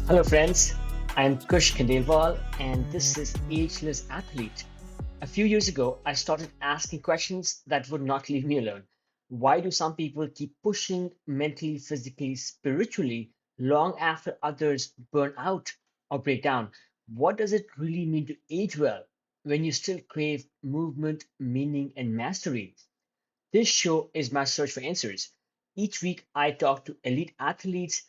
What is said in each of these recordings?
Hello, friends. I'm Kush Khandelwal, and this is Ageless Athlete. A few years ago, I started asking questions that would not leave me alone. Why do some people keep pushing mentally, physically, spiritually long after others burn out or break down? What does it really mean to age well when you still crave movement, meaning, and mastery? This show is my search for answers. Each week, I talk to elite athletes,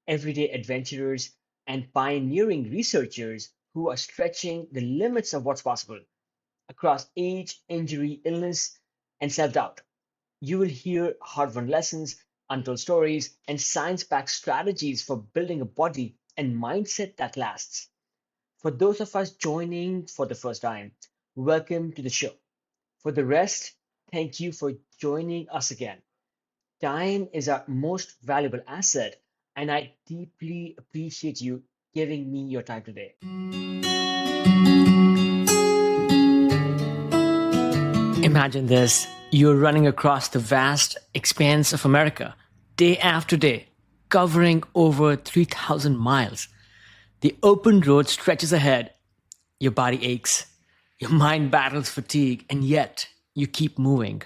everyday adventurers, and pioneering researchers who are stretching the limits of what's possible across age, injury, illness, and self doubt. You will hear hard won lessons, untold stories, and science backed strategies for building a body and mindset that lasts. For those of us joining for the first time, welcome to the show. For the rest, thank you for joining us again. Time is our most valuable asset, and I deeply appreciate you giving me your time today. Imagine this: you're running across the vast expanse of America, day after day, covering over 3,000 miles. The open road stretches ahead, your body aches, your mind battles fatigue, and yet you keep moving.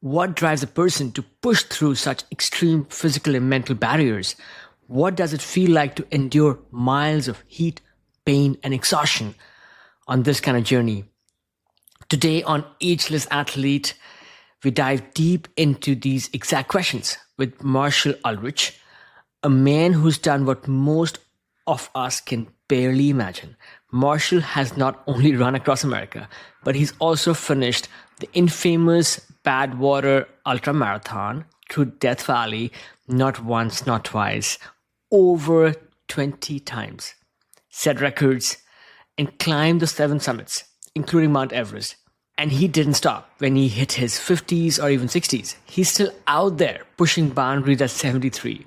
What drives a person to push through such extreme physical and mental barriers? What does it feel like to endure miles of heat, pain, and exhaustion on this kind of journey? Today on Ageless Athlete, we dive deep into these exact questions with Marshall Ulrich, a man who's done what most of us can barely imagine. Marshall has not only run across America, but he's also finished the infamous Badwater Ultramarathon through Death Valley not once, not twice, over 20 times, set records, and climbed the seven summits, including Mount Everest. And he didn't stop when he hit his 50s or even 60s. He's still out there pushing boundaries at 73.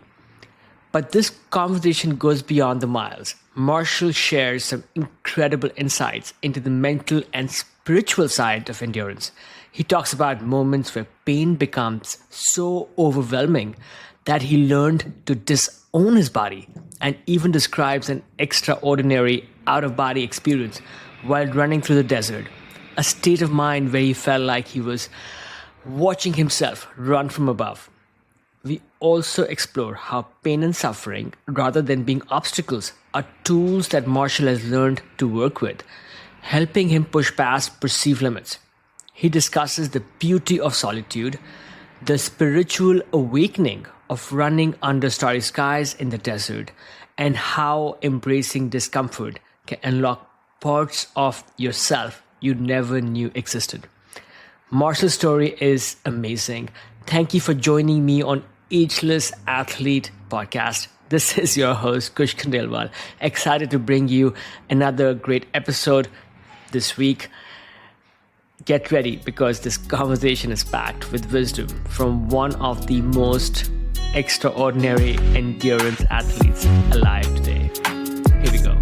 But this conversation goes beyond the miles. Marshall shares some incredible insights into the mental and spiritual side of endurance. He talks about moments where pain becomes so overwhelming that he learned to disown his body, and even describes an extraordinary out-of-body experience while running through the desert, a state of mind where he felt like he was watching himself run from above. We also explore how pain and suffering, rather than being obstacles, are tools that Marshall has learned to work with, helping him push past perceived limits. He discusses the beauty of solitude, the spiritual awakening of running under starry skies in the desert, and how embracing discomfort can unlock parts of yourself you never knew existed. Marshall's story is amazing. Thank you for joining me on Ageless Athlete Podcast. This is your host, Kush Khandelwal. Excited to bring you another great episode this week. Get ready, because this conversation is packed with wisdom from one of the most extraordinary endurance athletes alive today. Here we go.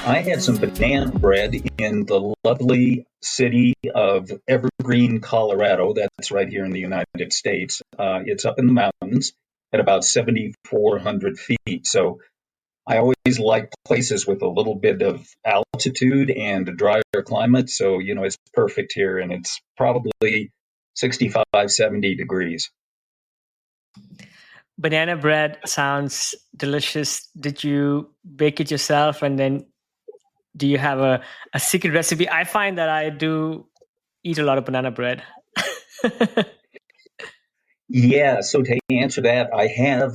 I had some banana bread in the lovely city of Evergreen, Colorado. That's right here in the United States. It's up in the mountains at about 7,400 feet. So I always like places with a little bit of altitude and a drier climate. So, it's perfect here, and it's probably 65, 70 degrees. Banana bread sounds delicious. Did you bake it yourself, and then do you have a secret recipe? I find that I do eat a lot of banana bread. Yeah, so to answer that, I have,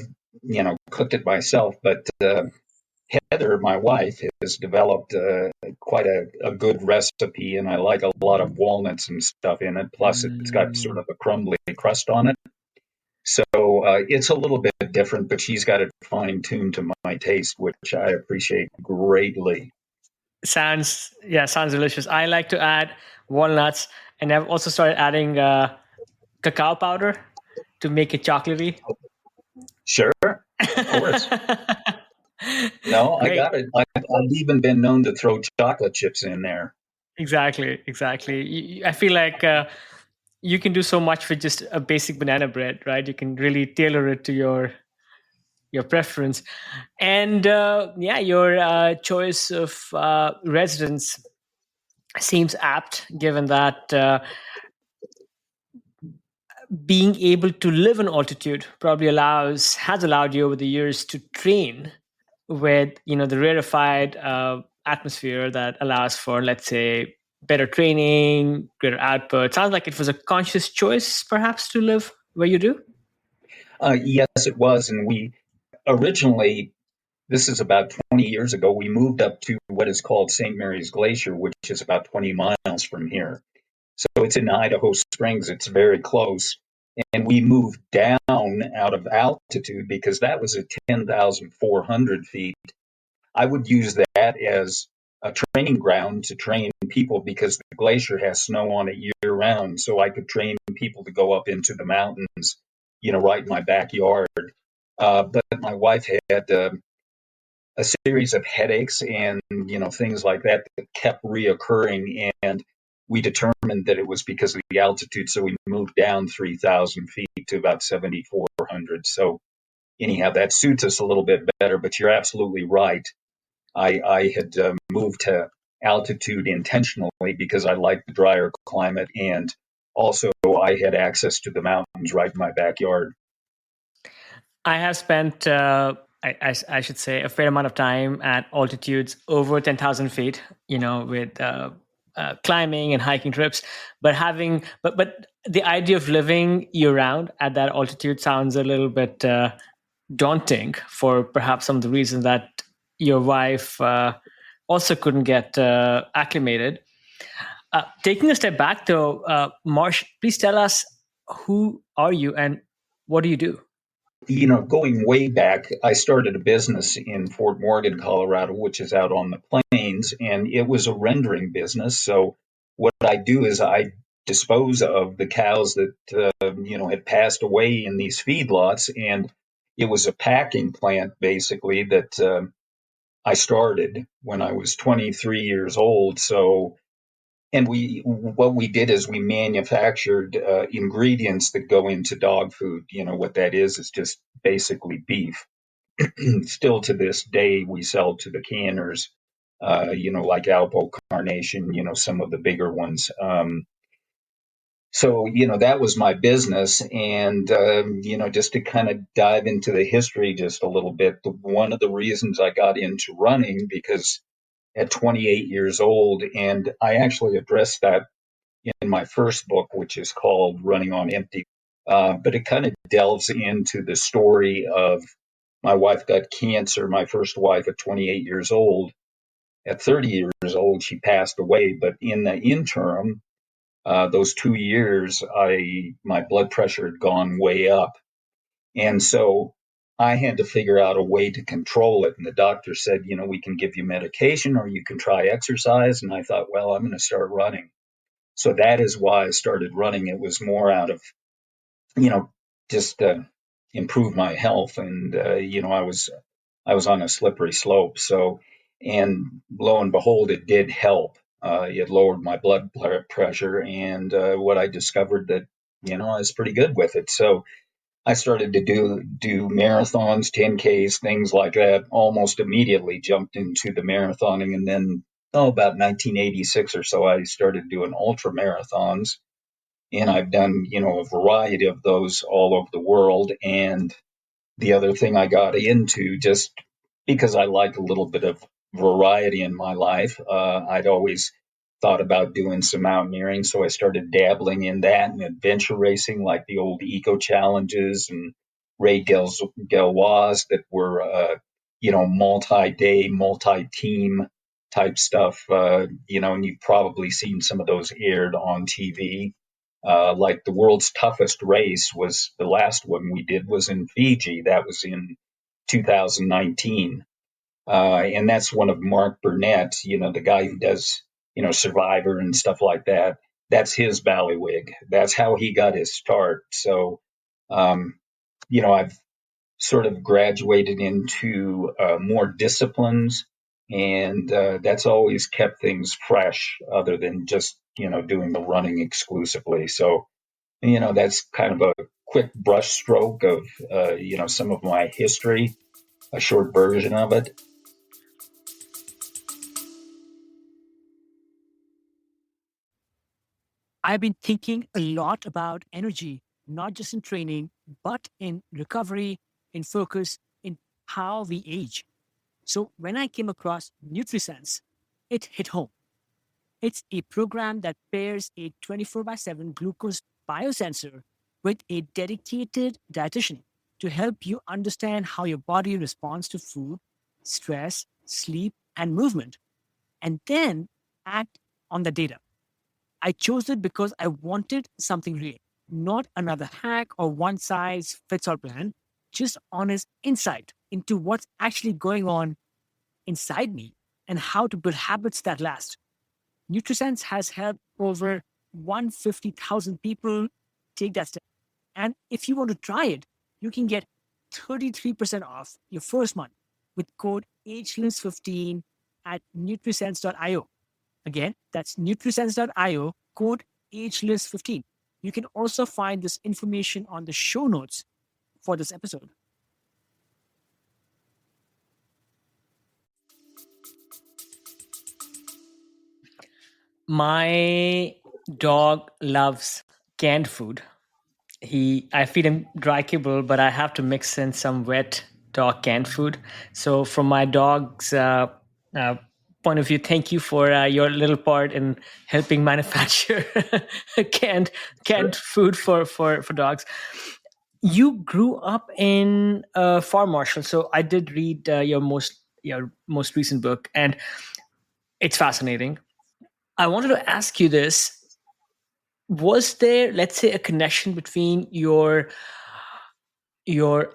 cooked it myself, but Heather, my wife, has developed quite a good recipe, and I like a lot of walnuts and stuff in it. Plus, it's got sort of a crumbly crust on it. So it's a little bit different, but she's got it fine-tuned to my taste, which I appreciate greatly. Sounds delicious. I like to add walnuts, and I've also started adding cacao powder to make it chocolatey. Sure, of course. No, I got it. I've even been known to throw chocolate chips in there. Exactly. I feel like you can do so much with just a basic banana bread, right? You can really tailor it to your your preference. And your choice of residence seems apt, given that being able to live in altitude probably has allowed you over the years to train with the rarefied atmosphere that allows for, let's say, better training, greater output. Sounds like it was a conscious choice, perhaps, to live where you do. Yes, it was. And we originally, this is about 20 years ago, we moved up to what is called St. Mary's Glacier, which is about 20 miles from here. So it's in Idaho Springs. It's very close. And we moved down out of altitude because that was at 10,400 feet. I would use that as a training ground to train people because the glacier has snow on it year round. So I could train people to go up into the mountains, right in my backyard. But my wife had a series of headaches and things like that kept reoccurring, and we determined that it was because of the altitude. So we moved down 3,000 feet to about 7,400. So anyhow, that suits us a little bit better. But you're absolutely right. I had moved to altitude intentionally because I liked the drier climate, and also I had access to the mountains right in my backyard. I have spent, I should say, a fair amount of time at altitudes over 10,000 feet, with climbing and hiking trips. But the idea of living year round at that altitude sounds a little bit daunting for perhaps some of the reasons that your wife also couldn't get acclimated. Taking a step back, though, Marsh, please tell us, who are you and what do you do? Going way back, I started a business in Fort Morgan, Colorado, which is out on the plains, and it was a rendering business. So what I do is I dispose of the cows that had passed away in these feedlots, and it was a packing plant basically that I started when I was 23 years old. So and what we did is we manufactured ingredients that go into dog food. What that is just basically beef. Still to this day, we sell to the canners, like Alpo Carnation, some of the bigger ones. So, that was my business. And, just to kind of dive into the history just a little bit, one of the reasons I got into running, because at 28 years old, and I actually addressed that in my first book, which is called Running on Empty. But it kind of delves into the story of my wife got cancer, my first wife, at 28 years old. At 30 years old, she passed away. But in the interim, those 2 years, my blood pressure had gone way up. And so I had to figure out a way to control it. And the doctor said, we can give you medication or you can try exercise. And I thought, well, I'm going to start running. So that is why I started running. It was more out of, just improve my health. And, I was on a slippery slope. So, and lo and behold, it did help. It lowered my blood pressure. And what I discovered that, I was pretty good with it. So I started to do marathons, 10Ks, things like that. Almost immediately jumped into the marathoning. And then, about 1986 or so, I started doing ultra marathons. And I've done, a variety of those all over the world. And the other thing I got into, just because I like a little bit of variety in my life, I'd always thought about doing some mountaineering. So I started dabbling in that and adventure racing, like the old eco challenges and raid Gauloises that were, multi-day, multi-team type stuff, and you've probably seen some of those aired on TV. Like the world's toughest race was the last one we did was in Fiji. That was in 2019. And that's one of Mark Burnett, the guy who does, Survivor and stuff like that. That's his ballywig. That's how he got his start. So, I've sort of graduated into more disciplines, and that's always kept things fresh other than just, doing the running exclusively. So, that's kind of a quick brushstroke of, some of my history, a short version of it. I've been thinking a lot about energy, not just in training, but in recovery, in focus, in how we age. So when I came across NutriSense, it hit home. It's a program that pairs a 24 by 7 glucose biosensor with a dedicated dietitian to help you understand how your body responds to food, stress, sleep, and movement, and then act on the data. I chose it because I wanted something real, not another hack or one size fits all plan, just honest insight into what's actually going on inside me and how to build habits that last. NutriSense has helped over 150,000 people take that step. And if you want to try it, you can get 33% off your first month with code ageless15 at nutrisense.io. Again, that's nutrisense.io, code ageless15. You can also find this information on the show notes for this episode. My dog loves canned food. I feed him dry kibble, but I have to mix in some wet dog canned food. So from my dog's uh, point of view, thank you for your little part in helping manufacture canned Sure. food for dogs. You grew up in farm, Marshall. So I did read your most recent book, and it's fascinating. I wanted to ask you this: was there, let's say, a connection between your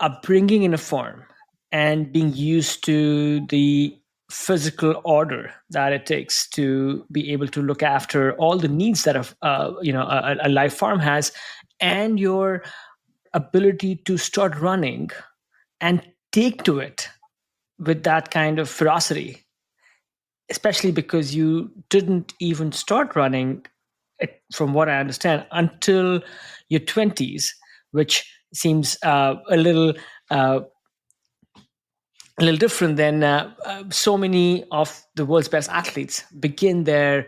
upbringing in a farm and being used to the physical order that it takes to be able to look after all the needs that a live farm has, and your ability to start running and take to it with that kind of ferocity, especially because you didn't even start running, from what I understand, until your 20s, which seems uh, a little different than so many of the world's best athletes begin their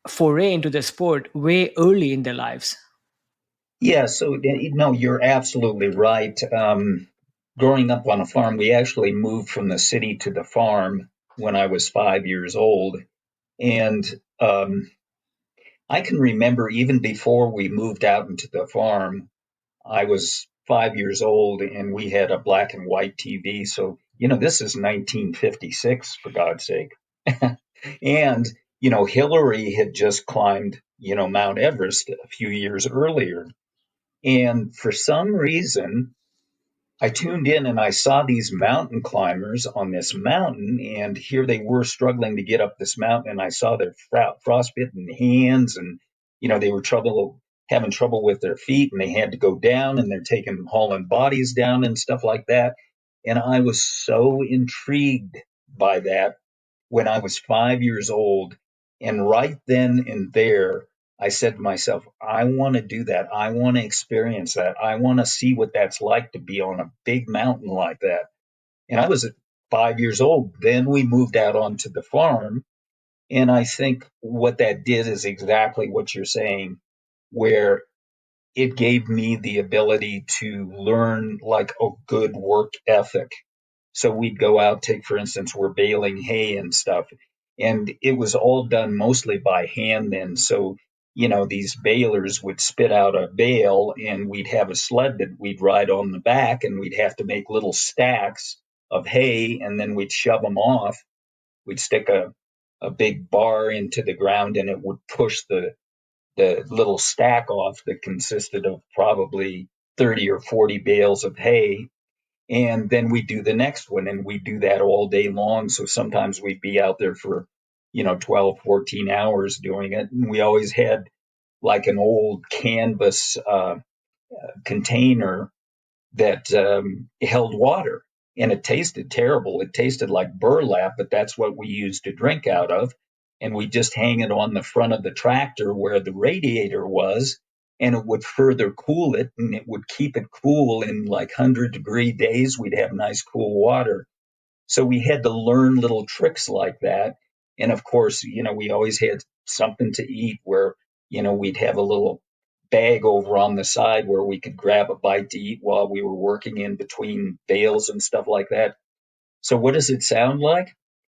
foray into the sport way early in their lives. Yeah, so no, you're absolutely right. Growing up on a farm, we actually moved from the city to the farm when I was 5 years old. And I can remember even before we moved out into the farm, I was 5 years old and we had a black and white TV. So, this is 1956, for God's sake. And, Hillary had just climbed, Mount Everest a few years earlier. And for some reason, I tuned in and I saw these mountain climbers on this mountain, and here they were struggling to get up this mountain. And I saw their frostbitten hands, and they were having trouble with their feet, and they had to go down, and they're hauling bodies down and stuff like that. And I was so intrigued by that when I was 5 years old. And right then and there, I said to myself, I want to do that. I want to experience that. I want to see what that's like to be on a big mountain like that. And I was at 5 years old. Then we moved out onto the farm. And I think what that did is exactly what you're saying, where it gave me the ability to learn like a good work ethic. So we'd go out, take, for instance, we're baling hay and stuff. And it was all done mostly by hand then. So, these balers would spit out a bale and we'd have a sled that we'd ride on the back, and we'd have to make little stacks of hay, and then we'd shove them off. We'd stick a big bar into the ground and it would push the little stack off that consisted of probably 30 or 40 bales of hay. And then we do the next one, and we do that all day long. So sometimes we'd be out there for 12, 14 hours doing it. And we always had like an old canvas container that held water, and it tasted terrible. It tasted like burlap, but that's what we used to drink out of. And we just hang it on the front of the tractor where the radiator was, and it would further cool it, and it would keep it cool in like 100-degree days. We'd have nice cool water. So we had to learn little tricks like that. And of course, we always had something to eat where, we'd have a little bag over on the side where we could grab a bite to eat while we were working in between bales and stuff like that. So what does it sound like?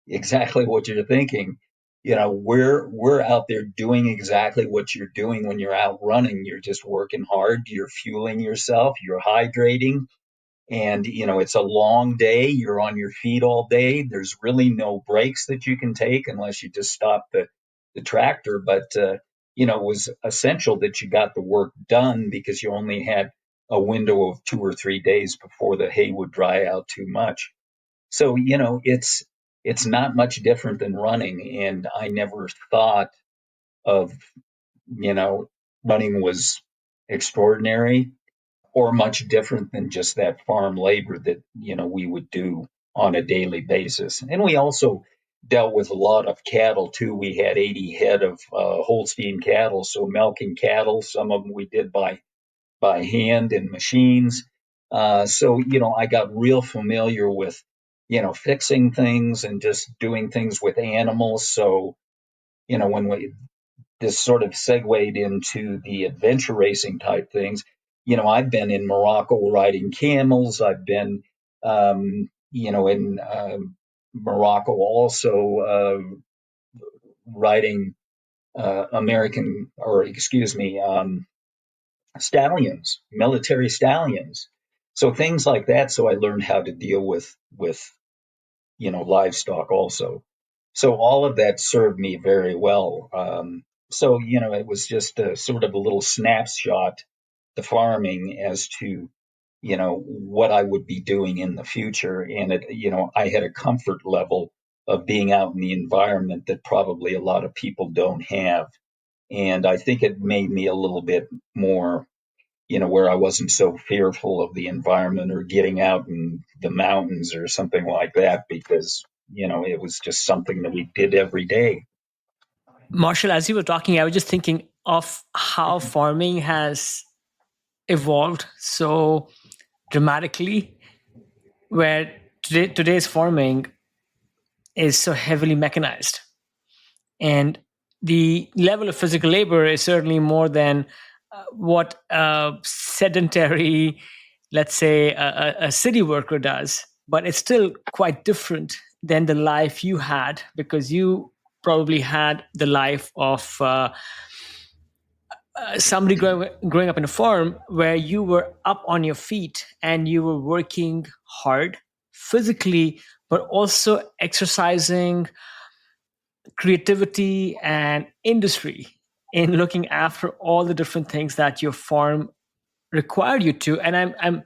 Exactly what you're thinking. We're out there doing exactly what you're doing when you're out running. You're just working hard, you're fueling yourself, you're hydrating, and it's a long day. You're on your feet all day. There's really no breaks that you can take unless you just stop the tractor. But it was essential that you got the work done because you only had a window of 2 or 3 days before the hay would dry out too much. So it's not much different than running. And I never thought of running was extraordinary or much different than just that farm labor that we would do on a daily basis. And we also dealt with a lot of cattle too. We had 80 head of Holstein cattle, so milking cattle. Some of them we did by hand and machines. So I got real familiar with fixing things and just doing things with animals. So when we this sort of segued into the adventure racing type things. I've been in Morocco riding camels. I've been, in Morocco also riding stallions, military stallions. So things like that. So I learned how to deal with livestock also. So all of that served me very well. So it was just a sort of a little snapshot, the farming as to, what I would be doing in the future. And I had a comfort level of being out in the environment that probably a lot of people don't have. And I think it made me a little bit more where I wasn't so fearful of the environment or getting out in the mountains or something like that because, it was just something that we did every day. Marshall, as you were talking, I was just thinking of how farming has evolved so dramatically, where today's farming is so heavily mechanized. And the level of physical labor is certainly more than what a sedentary, let's say, a city worker does. But it's still quite different than the life you had, because you probably had the life of somebody growing up in a farm where you were up on your feet and you were working hard physically, but also exercising creativity and industry in looking after all the different things that your farm required you to. And I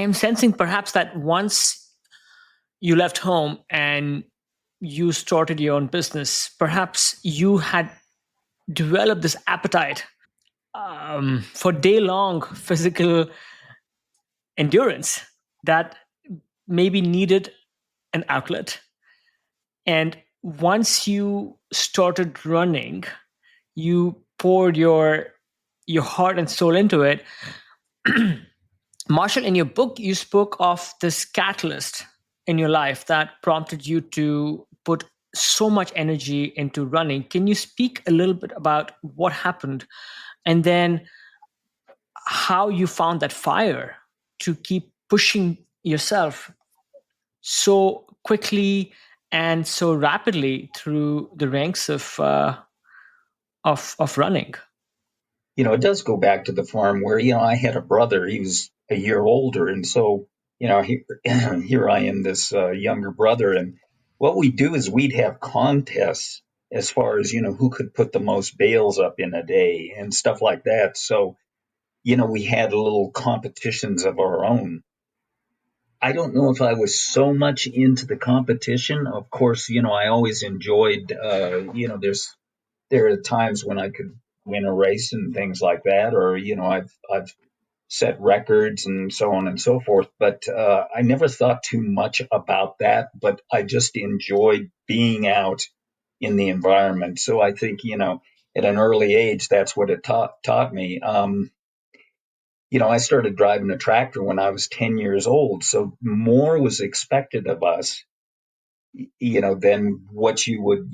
am sensing perhaps that once you left home and you started your own business, perhaps you had developed this appetite for day-long physical endurance that maybe needed an outlet. And once you started running, you poured your heart and soul into it. Marshall, in your book, you spoke of this catalyst in your life that prompted you to put so much energy into running. Can you speak a little bit about what happened, and then how you found that fire to keep pushing yourself so quickly and so rapidly through the ranks of running? It does go back to the farm where, I had a brother. He was a year older. And so, here I am, this younger brother. And what we do is we'd have contests as far as, who could put the most bales up in a day and stuff like that. So, we had little competitions of our own. I don't know if I was so much into the competition. Of course, I always enjoyed, there are times when I could win a race and things like that, or I've set records and so on and so forth. But I never thought too much about that. But I just enjoyed being out in the environment. So I think at an early age, that's what it taught me. I started driving a tractor when I was 10 years old. So more was expected of us, than what you would,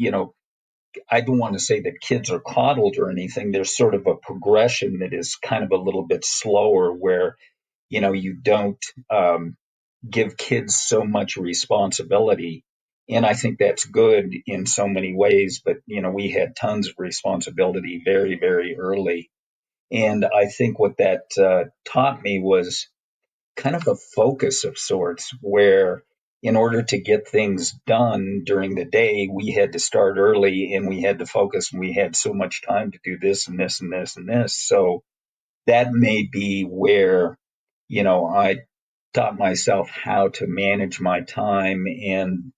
I don't want to say that kids are coddled or anything. There's sort of a progression that is kind of a little bit slower where, you don't give kids so much responsibility. And I think that's good in so many ways. But, we had tons of responsibility very, very early. And I think what that taught me was kind of a focus of sorts, where in order to get things done during the day, we had to start early and we had to focus, and we had so much time to do this and this and this and this. So that may be where, I taught myself how to manage my time and,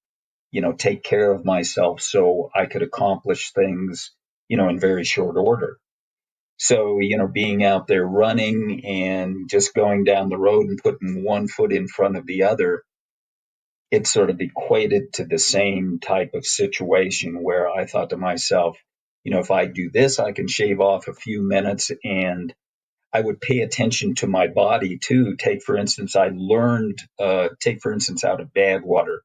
take care of myself so I could accomplish things, in very short order. So, being out there running and just going down the road and putting one foot in front of the other, it sort of equated to the same type of situation where I thought to myself, if I do this, I can shave off a few minutes, and I would pay attention to my body too. Take, for instance, out of Badwater.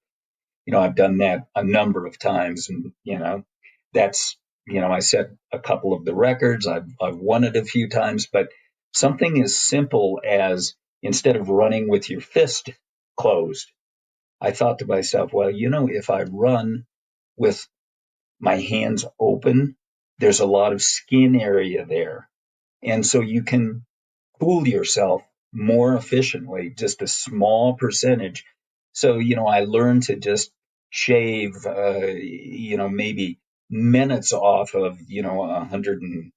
I've done that a number of times, and, that's, I set a couple of the records. I've won it a few times, but something as simple as, instead of running with your fist closed, I thought to myself, well, if I run with my hands open, there's a lot of skin area there. And so you can cool yourself more efficiently, just a small percentage. So, I learned to just shave, maybe minutes off of, 100 and,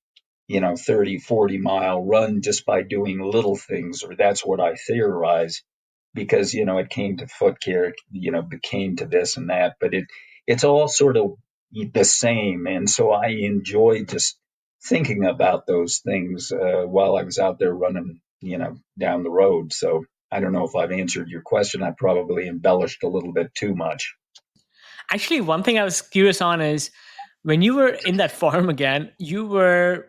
30, 40-mile run just by doing little things, or that's what I theorize, because, it came to foot care, it came to this and that, but it's all sort of the same. And so I enjoyed just thinking about those things while I was out there running, down the road. So I don't know if I've answered your question. I probably embellished a little bit too much. Actually, one thing I was curious on is, when you were in that form again, you were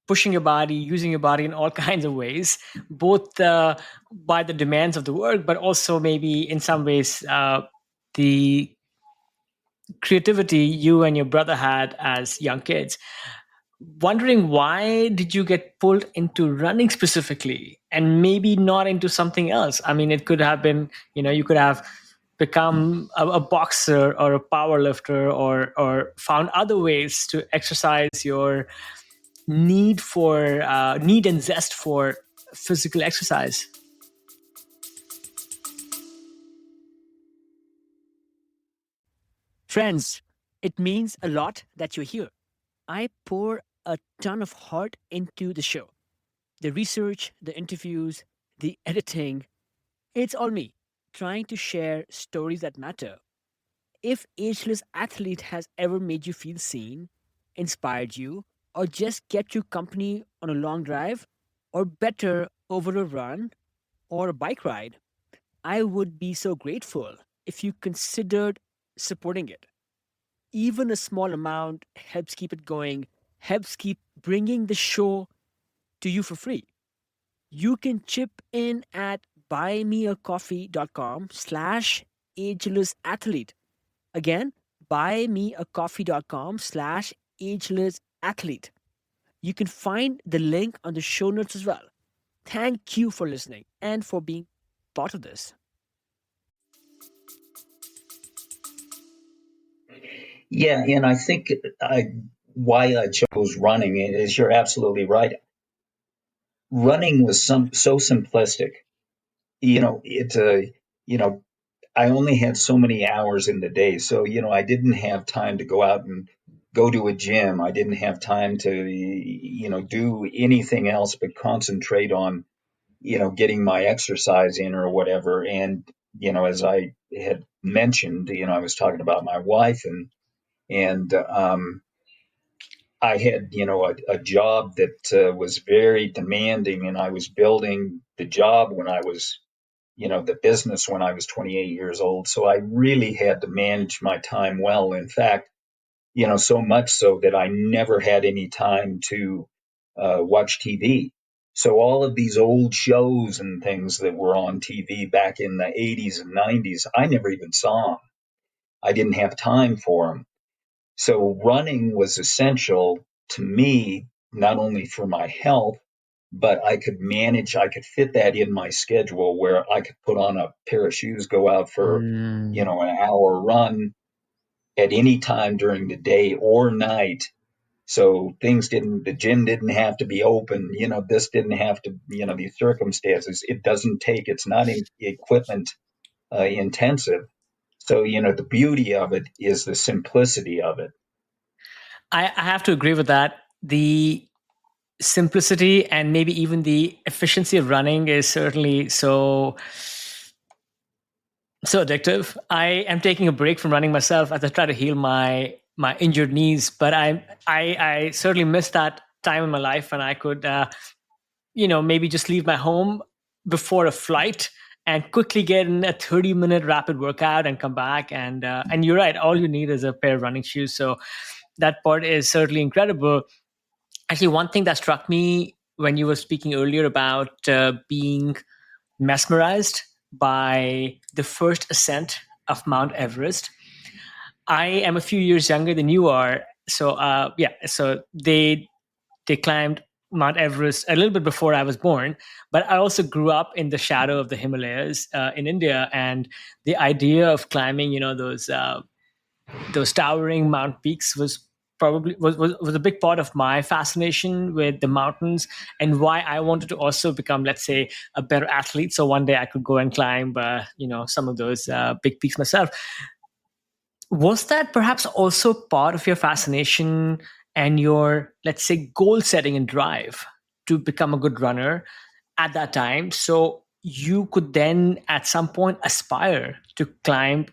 pushing your body, using your body in all kinds of ways, both by the demands of the work, but also maybe in some ways the creativity you and your brother had as young kids. Wondering, why did you get pulled into running specifically and maybe not into something else? I mean, it could have been, you could have become a boxer or a power lifter, or found other ways to exercise your need and zest for physical exercise. Friends, it means a lot that you're here. I pour a ton of heart into the show. The research, the interviews, the editing, it's all me, trying to share stories that matter. If Ageless Athlete has ever made you feel seen, inspired you, or just kept you company on a long drive, or better, over a run or a bike ride, I would be so grateful if you considered supporting it. Even a small amount helps keep it going, helps keep bringing the show to you for free. You can chip in at buymeacoffee.com slash ageless athlete. Again, buymeacoffee.com slash ageless athlete. You can find the link on the show notes as well. Thank you for listening and for being part of this. Yeah, and I think why I chose running is, you're absolutely right. Running was so simplistic. It's you know, I only had so many hours in the day. So, I didn't have time to go out and go to a gym. I didn't have time to, do anything else but concentrate on, getting my exercise in or whatever. And, as I had mentioned, I was talking about my wife, and I had, a job that was very demanding, and I was building the job when I was, the business when I was 28 years old. So I really had to manage my time well. In fact, so much so that I never had any time to watch TV. So all of these old shows and things that were on TV back in the 80s and 90s, I never even saw them. I didn't have time for them. So running was essential to me, not only for my health, but I could fit that in my schedule where I could put on a pair of shoes, go out for, Mm. an hour run at any time during the day or night. So the gym didn't have to be open, this didn't have to, these circumstances. It's not equipment intensive. So, the beauty of it is the simplicity of it. I have to agree with that. The simplicity and maybe even the efficiency of running is certainly so addictive. I am taking a break from running myself as I try to heal my injured knees, but I certainly miss that time in my life when I could maybe just leave my home before a flight and quickly get in a 30-minute rapid workout and come back, and you're right, all you need is a pair of running shoes. So that part is certainly incredible. Actually, one thing that struck me when you were speaking earlier about being mesmerized by the first ascent of Mount Everest. I am a few years younger than you are, so so they climbed Mount Everest a little bit before I was born, but I also grew up in the shadow of the Himalayas in India, and the idea of climbing, those towering mount peaks was probably was a big part of my fascination with the mountains, and why I wanted to also become, let's say, a better athlete, so one day I could go and climb some of those big peaks myself. Was that perhaps also part of your fascination and your, let's say, goal setting and drive to become a good runner at that time, so you could then at some point aspire to climb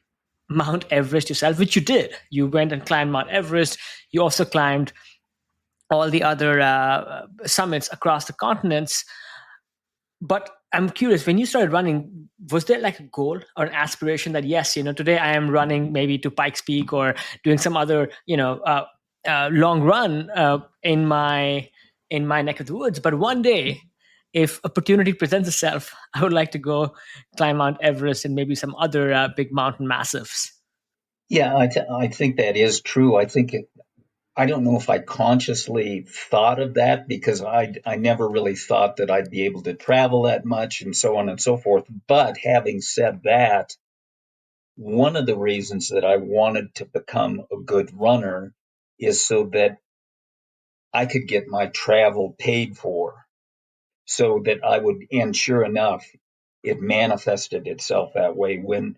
Mount Everest yourself, which you did? You went and climbed Mount Everest. You also climbed all the other summits across the continents. But I'm curious, when you started running, was there like a goal or an aspiration that, yes, today I am running maybe to Pikes Peak or doing some other, long run in my neck of the woods, but one day, if opportunity presents itself, I would like to go climb Mount Everest and maybe some other big mountain massives. Yeah, I think that is true. I don't know if I consciously thought of that because I never really thought that I'd be able to travel that much and so on and so forth. But having said that, one of the reasons that I wanted to become a good runner is so that I could get my travel paid for, so that I would, and sure enough, it manifested itself that way. When,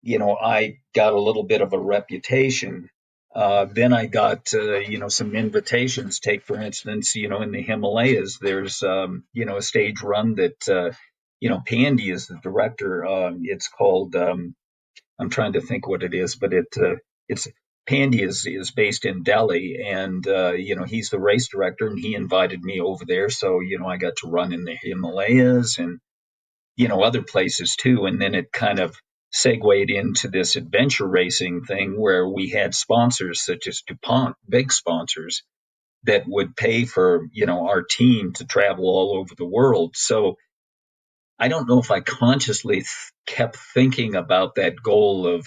I got a little bit of a reputation, then I got, some invitations. Take, for instance, in the Himalayas, there's, a stage run that, Pandy is the director. It's called, I'm trying to think what it is, but it's Pandy is based in Delhi, and he's the race director, and he invited me over there. So I got to run in the Himalayas and other places too, and then it kind of segued into this adventure racing thing where we had sponsors such as DuPont, big sponsors that would pay for our team to travel all over the world. So I don't know if I consciously kept thinking about that goal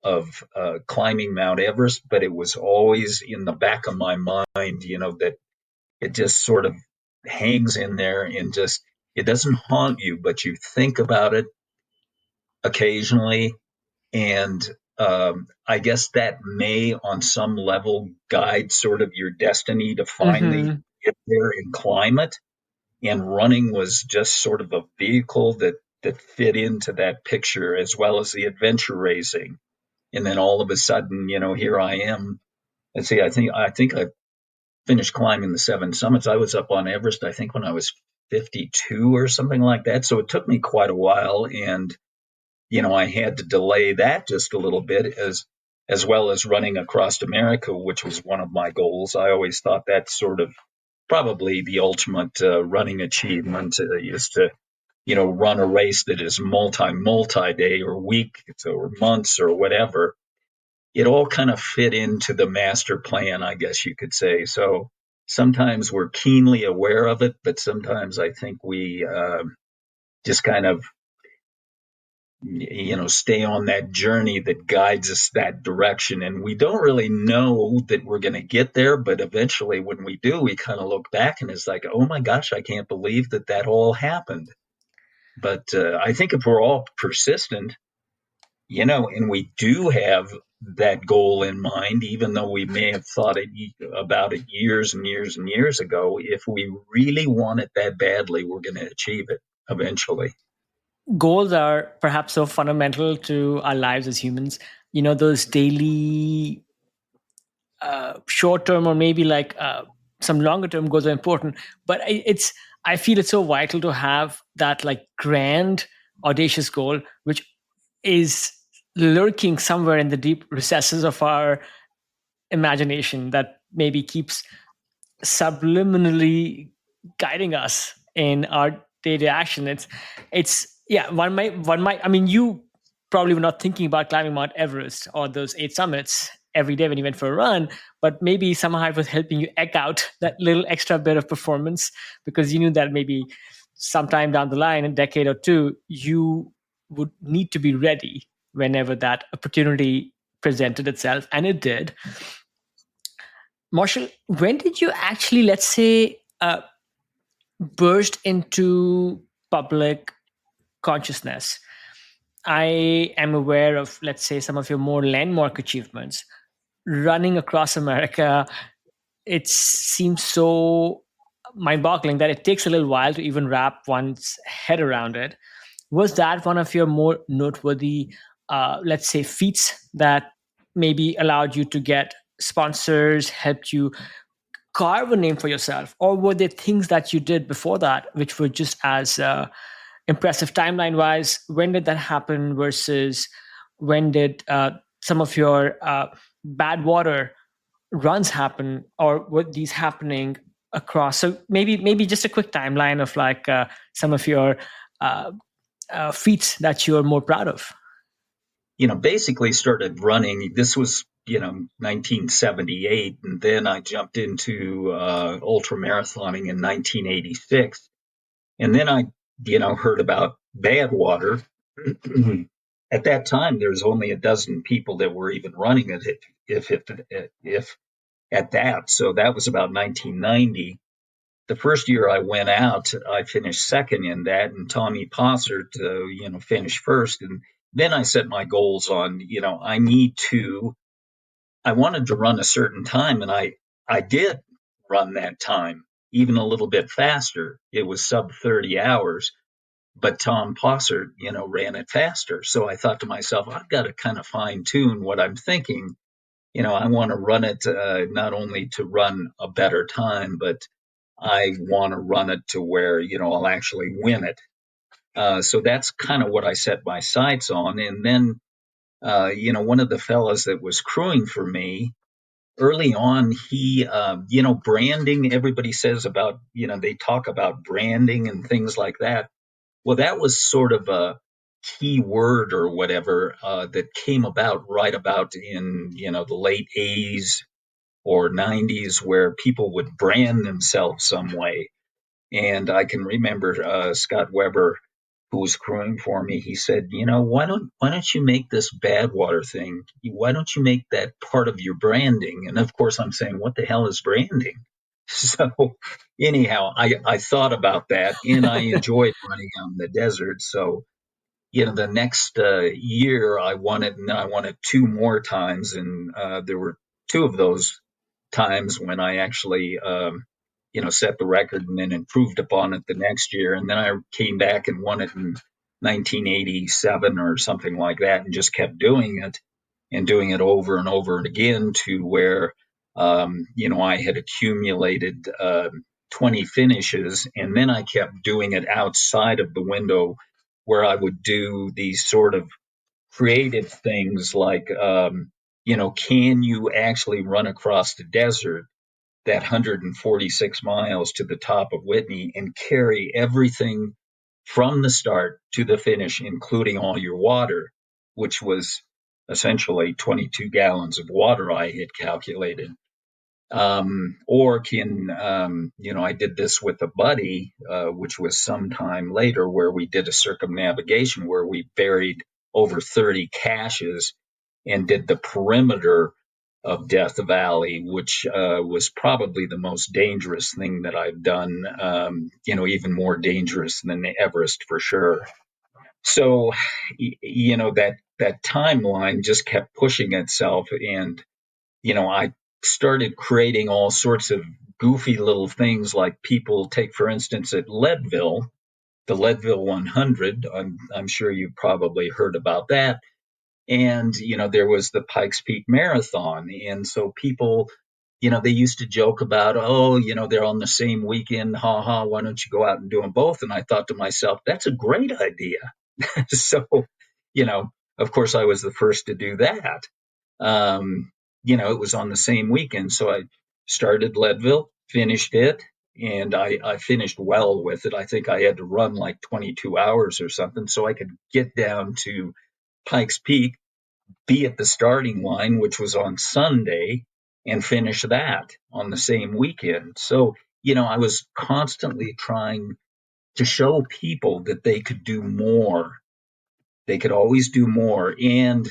of climbing Mount Everest, but it was always in the back of my mind. That it just sort of hangs in there and just it doesn't haunt you, but you think about it occasionally, and I guess that may, on some level, guide sort of your destiny to finally Mm-hmm. get there and climb it. And running was just sort of a vehicle that fit into that picture, as well as the adventure racing. And then all of a sudden, here I am. Let's see, I think I finished climbing the seven summits. I was up on Everest, I think, when I was 52 or something like that. So it took me quite a while, and I had to delay that just a little bit, as well as running across America, which was one of my goals. I always thought that's sort of probably the ultimate running achievement, is to run a race that is multi day or week or months or whatever. it all kind of fit into the master plan, I guess you could say. So sometimes we're keenly aware of it, but sometimes I think we just kind of, stay on that journey that guides us that direction. And we don't really know that we're going to get there, but eventually when we do, we kind of look back and it's like, oh my gosh, I can't believe that all happened. But I think if we're all persistent, and we do have that goal in mind, even though we may have thought about it years and years and years ago, if we really want it that badly, we're going to achieve it eventually. Goals are perhaps so fundamental to our lives as humans. Those daily, short term, or maybe like some longer term goals are important. But I feel it's so vital to have that like grand, audacious goal, which is lurking somewhere in the deep recesses of our imagination, that maybe keeps subliminally guiding us in our day-to-day action. It's yeah, one might I mean, you probably were not thinking about climbing Mount Everest or those 8 summits every day when you went for a run, but maybe somehow it was helping you eke out that little extra bit of performance because you knew that maybe sometime down the line, a decade or two, you would need to be ready whenever that opportunity presented itself, and it did. Marshall, when did you actually, let's say, burst into public consciousness? I am aware of, let's say, some of your more landmark achievements. Running across America, it seems so mind-boggling that it takes a little while to even wrap one's head around it. Was that one of your more noteworthy, let's say, feats that maybe allowed you to get sponsors, helped you carve a name for yourself? Or were there things that you did before that which were just as impressive timeline wise? When did that happen versus when did some of your Badwater runs happen, or were these happening across? So maybe just a quick timeline of like some of your uh, feats that you're more proud of. Basically started running. This was, 1978. And then I jumped into ultramarathoning in 1986. And then I, heard about Badwater. At that time, there was only a dozen people that were even running it, if at that. So that was about 1990. The first year I went out, I finished second in that, and Tommy Possert, finished first. And then I set my goals on, I wanted to run a certain time, and I did run that time, even a little bit faster. It was sub 30 hours, but Tom Possert, ran it faster. So I thought to myself, I've got to kind of fine tune what I'm thinking. I want to run it not only to run a better time, but I want to run it to where, I'll actually win it. So that's kind of what I set my sights on. And then, one of the fellas that was crewing for me early on, he, branding, everybody says about, they talk about branding and things like that. Well, that was sort of a key word or whatever that came about right about in, the late 80s or 90s, where people would brand themselves some way. And I can remember Scott Weber, who was crewing for me. He said, why don't you make this Badwater thing? Why don't you make that part of your branding? And of course, I'm saying, what the hell is branding? So anyhow, I thought about that, and I enjoyed running out in the desert. So the next year I won it, and then I won it two more times, and there were two of those times when I actually, set the record and then improved upon it the next year. And then I came back and won it in 1987 or something like that, and just kept doing it and doing it over and over and again to where, I had accumulated 20 finishes, and then I kept doing it outside of the window where I would do these sort of creative things like, can you actually run across the desert that 146 miles to the top of Whitney and carry everything from the start to the finish, including all your water, which was essentially 22 gallons of water, I had calculated. I did this with a buddy, which was sometime later, where we did a circumnavigation where we buried over 30 caches and did the perimeter of Death Valley, which was probably the most dangerous thing that I've done, even more dangerous than the Everest for sure. So, that timeline just kept pushing itself. And, I started creating all sorts of goofy little things like people take, for instance, at Leadville, the Leadville 100. I'm sure you've probably heard about that. And, there was the Pikes Peak Marathon. And so people, they used to joke about, oh, they're on the same weekend. Ha ha, why don't you go out and do them both? And I thought to myself, that's a great idea. So, of course, I was the first to do that. It was on the same weekend. So I started Leadville, finished it, and I finished well with it. I think I had to run like 22 hours or something so I could get down to Pikes Peak, be at the starting line, which was on Sunday, and finish that on the same weekend. So, I was constantly trying to show people that they could do more. They could always do more. And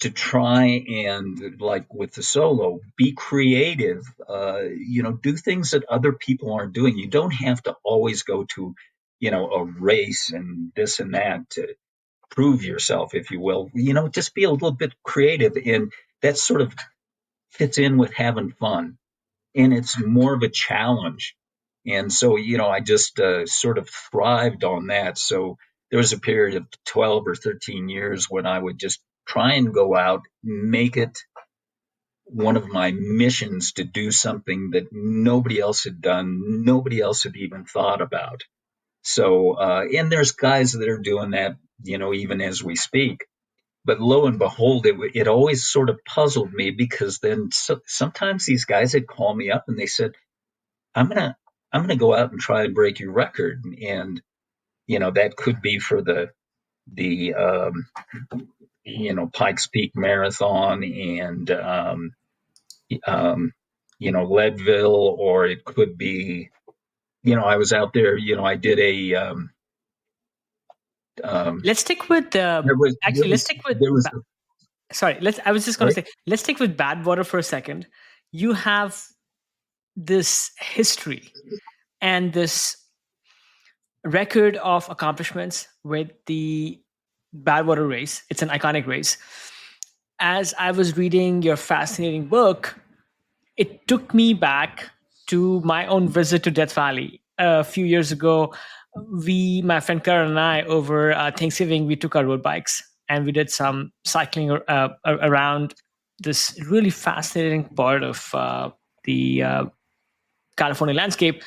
to try and, like with the solo, be creative, do things that other people aren't doing. You don't have to always go to, a race and this and that to prove yourself, if you will. Just be a little bit creative. And that sort of fits in with having fun. And it's more of a challenge. And so, I just sort of thrived on that. So there was a period of 12 or 13 years when I would just try and go out, make it one of my missions to do something that nobody else had done, nobody else had even thought about. So, and there's guys that are doing that, even as we speak. But lo and behold, it always sort of puzzled me, because then sometimes these guys would call me up and they said, I'm gonna go out and try and break your record. And, that could be for the Pikes Peak Marathon and, Leadville, or it could be, I was out there, I did a, Let's stick with sorry. I was just going to say, let's stick with Badwater for a second. You have this history and this record of accomplishments with the Badwater race. It's an iconic race. As I was reading your fascinating book, it took me back to my own visit to Death Valley a few years ago. My friend Karen and I, over Thanksgiving, we took our road bikes and we did some cycling around this really fascinating part of the California landscape.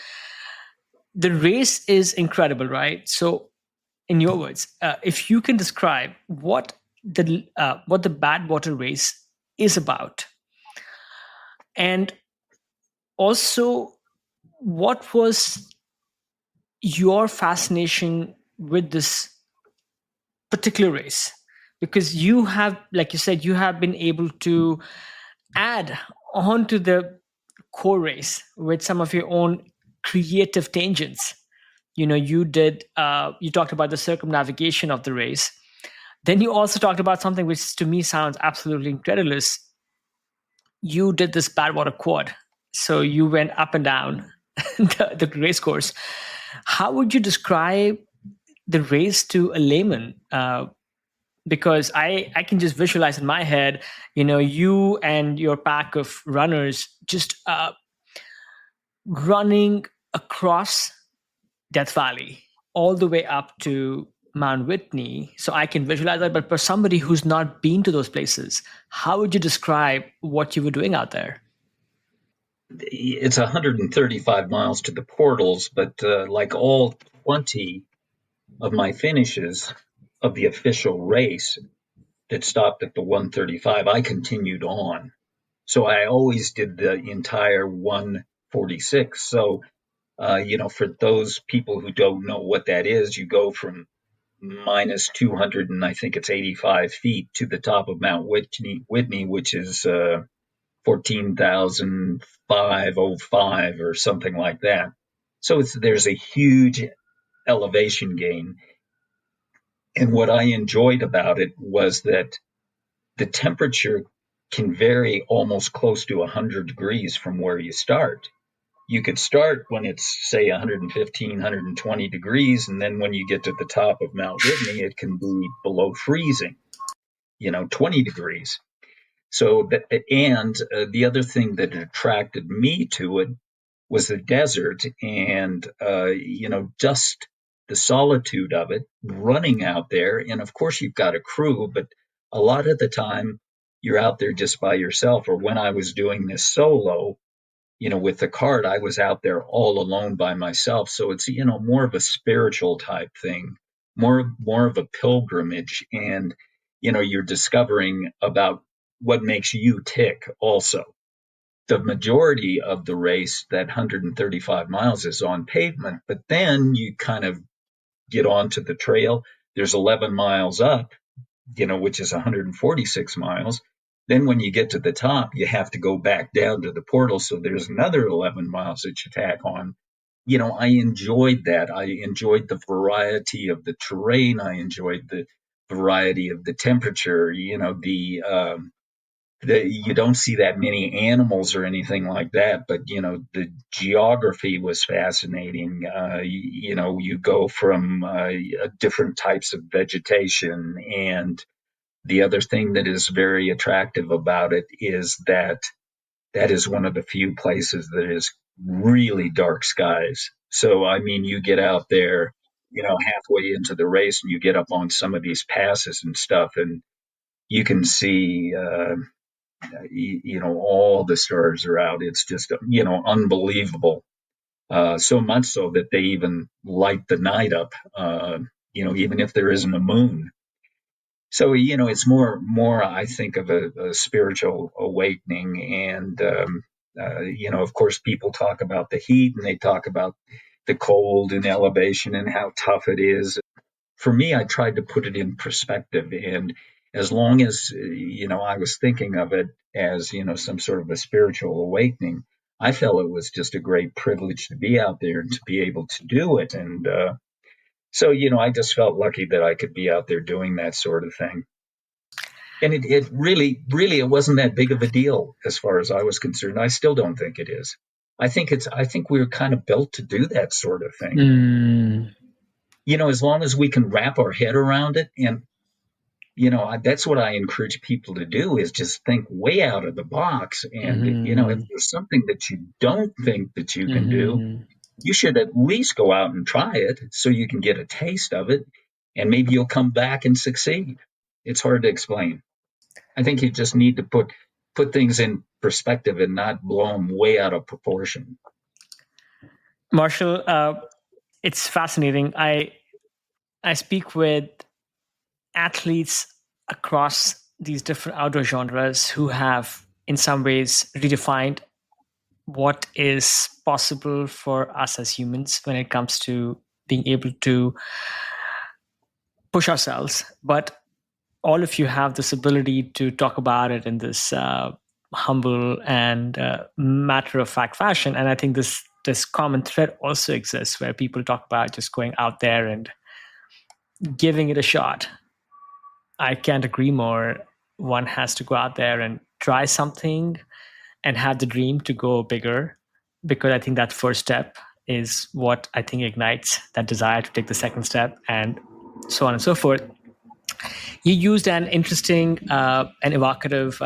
The race is incredible, right? So, in your words, if you can describe what the Badwater race is about, and also what was your fascination with this particular race, because you have, like you said, you have been able to add on to the core race with some of your own creative tangents. You talked about the circumnavigation of the race. Then you also talked about something which to me sounds absolutely incredulous. You did this Badwater quad. So you went up and down the race course. How would you describe the race to a layman? Because I can just visualize in my head, you and your pack of runners just running across Death Valley all the way up to Mount Whitney. So I can visualize that. But for somebody who's not been to those places, how would you describe what you were doing out there? It's 135 miles to the portals, but like all 20 of my finishes of the official race that stopped at the 135, I continued on. So I always did the entire 146. So, for those people who don't know what that is, you go from minus 200, and I think it's 85 feet to the top of Mount Whitney, which is 14,505 or something like that. So there's a huge elevation gain. And what I enjoyed about it was that the temperature can vary almost close to 100 degrees from where you start. You could start when it's, say, 115, 120 degrees, and then when you get to the top of Mount Whitney, it can be below freezing, 20 degrees. So, the other thing that attracted me to it was the desert and, just the solitude of it, running out there. And of course, you've got a crew, but a lot of the time you're out there just by yourself. Or when I was doing this solo, with the cart, I was out there all alone by myself. So it's, more of a spiritual type thing, more of a pilgrimage. And, you're discovering about what makes you tick also. The majority of the race, that 135 miles, is on pavement, but then you kind of get onto the trail. There's 11 miles up, which is 146 miles. Then when you get to the top, you have to go back down to the portal. So there's another 11 miles that you tack on. I enjoyed that. I enjoyed the variety of the terrain. I enjoyed the variety of the temperature, you don't see that many animals or anything like that, but the geography was fascinating. You go from different types of vegetation, and the other thing that is very attractive about it is that is one of the few places that is really dark skies. So I mean, you get out there, halfway into the race, and you get up on some of these passes and stuff, and you can see all the stars are out. It's just, unbelievable. So much so that they even light the night up, even if there isn't a moon. So, it's more, I think, of a spiritual awakening. And, of course, people talk about the heat and they talk about the cold and elevation and how tough it is. For me, I tried to put it in perspective. And as long as, I was thinking of it as, some sort of a spiritual awakening, I felt it was just a great privilege to be out there and to be able to do it. And so, I just felt lucky that I could be out there doing that sort of thing. And it really, it wasn't that big of a deal as far as I was concerned. I still don't think it is. I think we were kind of built to do that sort of thing. As long as we can wrap our head around it. And, that's what I encourage people to do, is just think way out of the box. And, if there's something that you don't think that you can do, you should at least go out and try it so you can get a taste of it. And maybe you'll come back and succeed. It's hard to explain. I think you just need to put things in perspective and not blow them way out of proportion. Marshall, it's fascinating. I speak with athletes across these different outdoor genres who have, in some ways, redefined what is possible for us as humans when it comes to being able to push ourselves. But all of you have this ability to talk about it in this humble and matter-of-fact fashion. And I think this common thread also exists, where people talk about just going out there and giving it a shot. I can't agree more. One has to go out there and try something and have the dream to go bigger, because I think that first step is what I think ignites that desire to take the second step, and so on and so forth. You used an interesting and evocative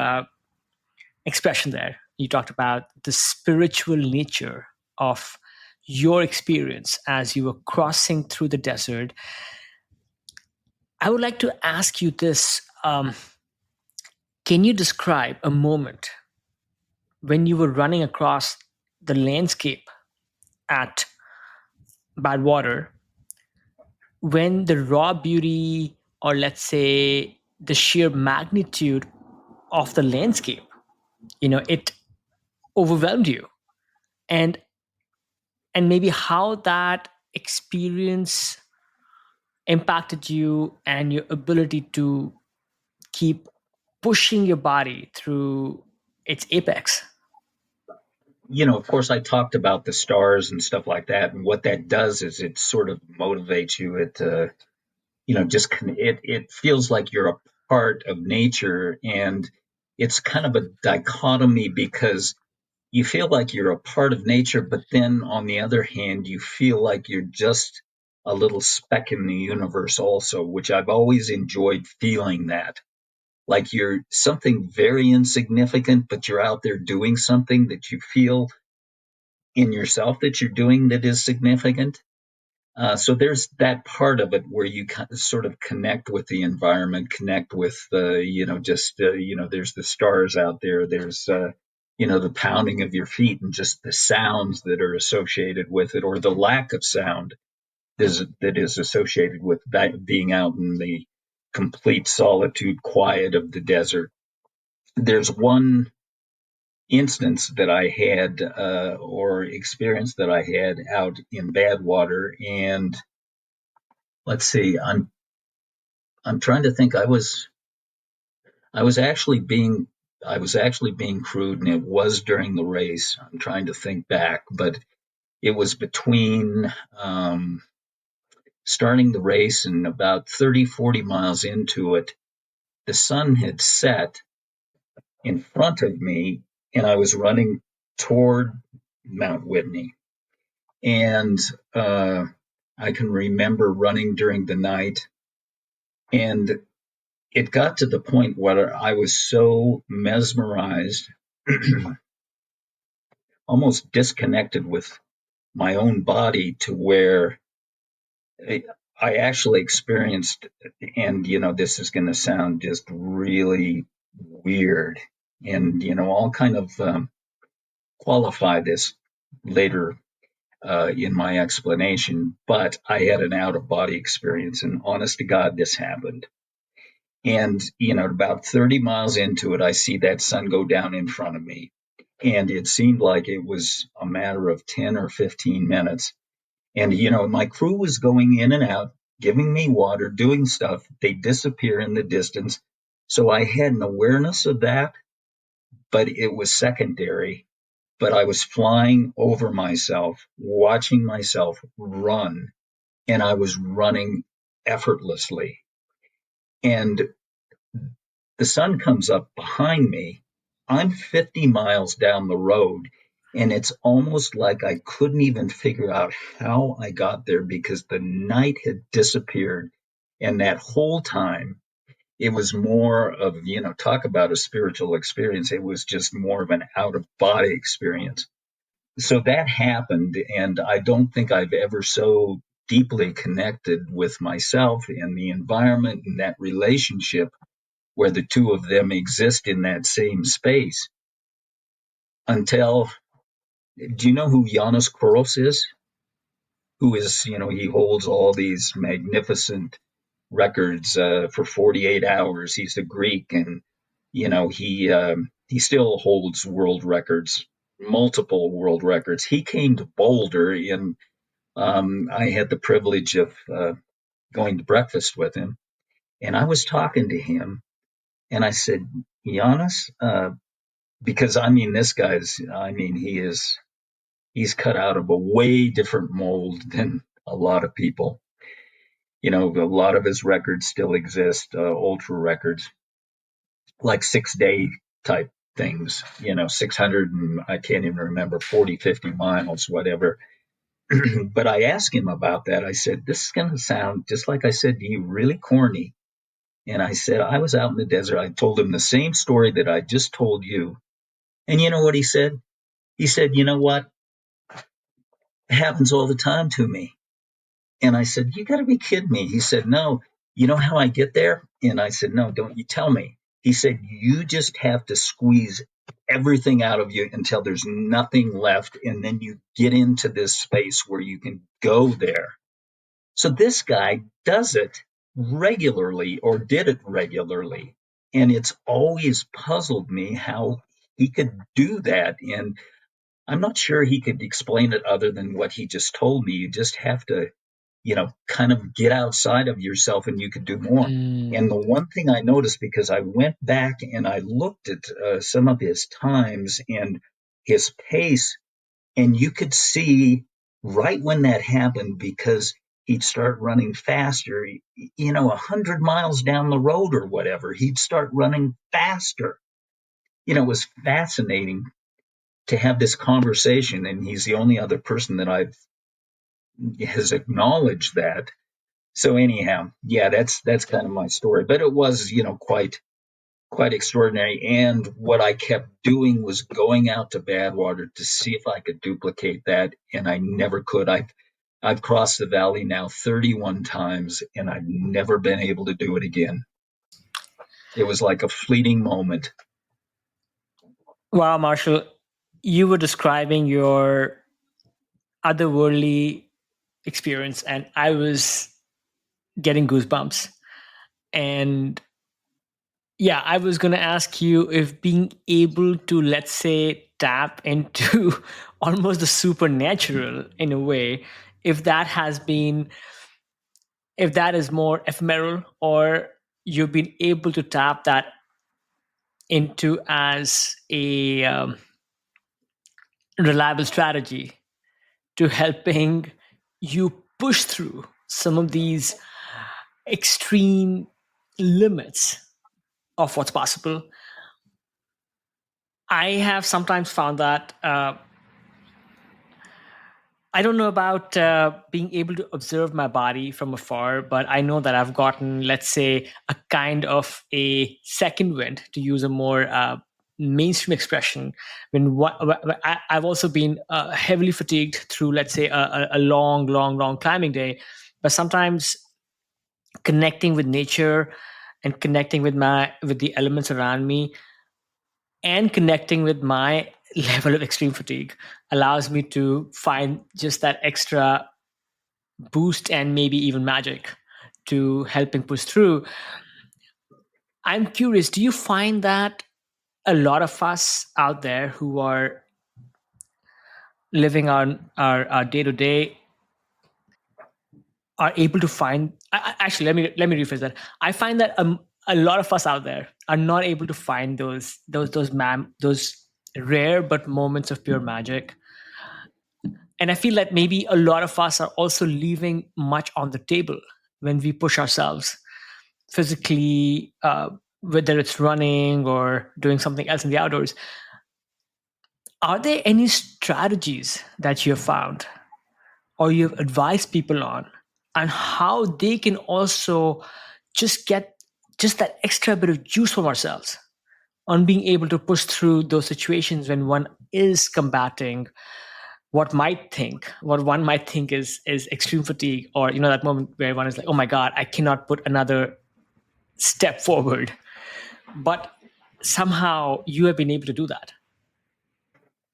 expression there. You talked about the spiritual nature of your experience as you were crossing through the desert. I would like to ask you this. Can you describe a moment when you were running across the landscape at Badwater, when the raw beauty, or let's say the sheer magnitude of the landscape, it overwhelmed you, and maybe how that experience impacted you and your ability to keep pushing your body through its apex? Of course, I talked about the stars and stuff like that, and what that does is it sort of motivates you. It feels like you're a part of nature, and it's kind of a dichotomy because you feel like you're a part of nature, but then on the other hand, you feel like you're just a little speck in the universe also, which I've always enjoyed feeling that. Like you're something very insignificant, but you're out there doing something that you feel in yourself that you're doing that is significant. So there's that part of it where you sort of connect with the environment, connect with there's the stars out there. There's the pounding of your feet and just the sounds that are associated with it, or the lack of sound that is associated with that being out in the complete solitude, quiet of the desert. There's one instance that I had or experience that I had out in Badwater, and let's see, I'm trying to think. I was actually being I was actually being crewed, and it was during the race. I'm trying to think back, but it was between starting the race and about 30-40 miles into it. The sun had set in front of me, and I was running toward Mount Whitney. And I can remember running during the night, and it got to the point where I was so mesmerized, almost disconnected with my own body, to where I actually experienced, and this is going to sound just really weird, and I'll kind of qualify this later in my explanation, but I had an out of body experience, and honest to God, this happened. And, about 30 miles into it, I see that sun go down in front of me. And it seemed like it was a matter of 10 or 15 minutes. And, my crew was going in and out, giving me water, doing stuff. They disappear in the distance. So I had an awareness of that, but it was secondary. But I was flying over myself, watching myself run, and I was running effortlessly. And the sun comes up behind me. I'm 50 miles down the road, and it's almost like I couldn't even figure out how I got there because the night had disappeared. And that whole time, it was more of, talk about a spiritual experience. It was just more of an out of body experience. So that happened, and I don't think I've ever so deeply connected with myself and the environment and that relationship where the two of them exist in that same space until, do you know who Janos Kouros is? Who is, he holds all these magnificent records for 48 hours. He's a Greek, and, he still holds world records, multiple world records. He came to Boulder, and I had the privilege of going to breakfast with him. And I was talking to him, and I said, Janos, because this guy's, he's cut out of a way different mold than a lot of people. A lot of his records still exist, ultra records, like 6-day type things, 600 and I can't even remember, 40, 50 miles, whatever. But I asked him about that. I said, this is going to sound, just like I said to you, really corny. And I said, I was out in the desert. I told him the same story that I just told you. And you know what he said? He said, you know what? It happens all the time to me. And I said, you got to be kidding me. He said, no, you know how I get there? And I said, no, don't you tell me. He said, you just have to squeeze everything out of you until there's nothing left. And then you get into this space where you can go there. So this guy does it regularly, or did it regularly. And it's always puzzled me how he could do that. And I'm not sure he could explain it other than what he just told me. You just have to kind of get outside of yourself and you could do more. Mm. And the one thing I noticed, because I went back and I looked at some of his times and his pace, and you could see right when that happened, because he'd start running faster, 100 miles down the road or whatever, he'd start running faster. It was fascinating to have this conversation, and he's the only other person that I've has acknowledged that. So anyhow, yeah, that's kind of my story. But it was, quite extraordinary. And what I kept doing was going out to Badwater to see if I could duplicate that, and I never could. I've crossed the valley now 31 times, and I've never been able to do it again. It was like a fleeting moment. Wow, Marshall, you were describing your otherworldly experience, and I was getting goosebumps. And yeah, I was going to ask you if being able to, let's say, tap into almost the supernatural in a way, if that has been, if that is more ephemeral, or you've been able to tap that into as a reliable strategy to helping you push through some of these extreme limits of what's possible. I have sometimes found that I don't know about being able to observe my body from afar, but I know that I've gotten, let's say, a kind of a second wind, to use a more mainstream expression. I've also been heavily fatigued through, let's say, a long, long, long climbing day, but sometimes connecting with nature and connecting with the elements around me and connecting with my level of extreme fatigue allows me to find just that extra boost and maybe even magic to helping push through. I'm curious, do you find that a lot of us out there who are living on our day to day are able to find actually let me rephrase that. I find that a lot of us out there are not able to find those rare but moments of pure magic. And I feel that maybe a lot of us are also leaving much on the table when we push ourselves physically, whether it's running or doing something else in the outdoors. Are there any strategies that you have found or you have advised people on how they can also just get just that extra bit of juice from ourselves on being able to push through those situations when one is combating what one might think is extreme fatigue, or that moment where one is like, oh my god, I cannot put another step forward, but somehow you have been able to do that.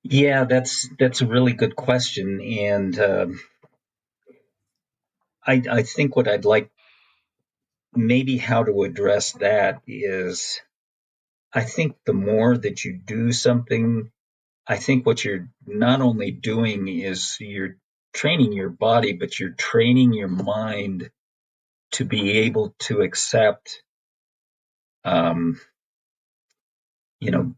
Yeah, that's a really good question, and I think what I'd like, maybe how to address that is, I think the more that you do something, I think what you're not only doing is you're training your body, but you're training your mind to be able to accept, um, you know,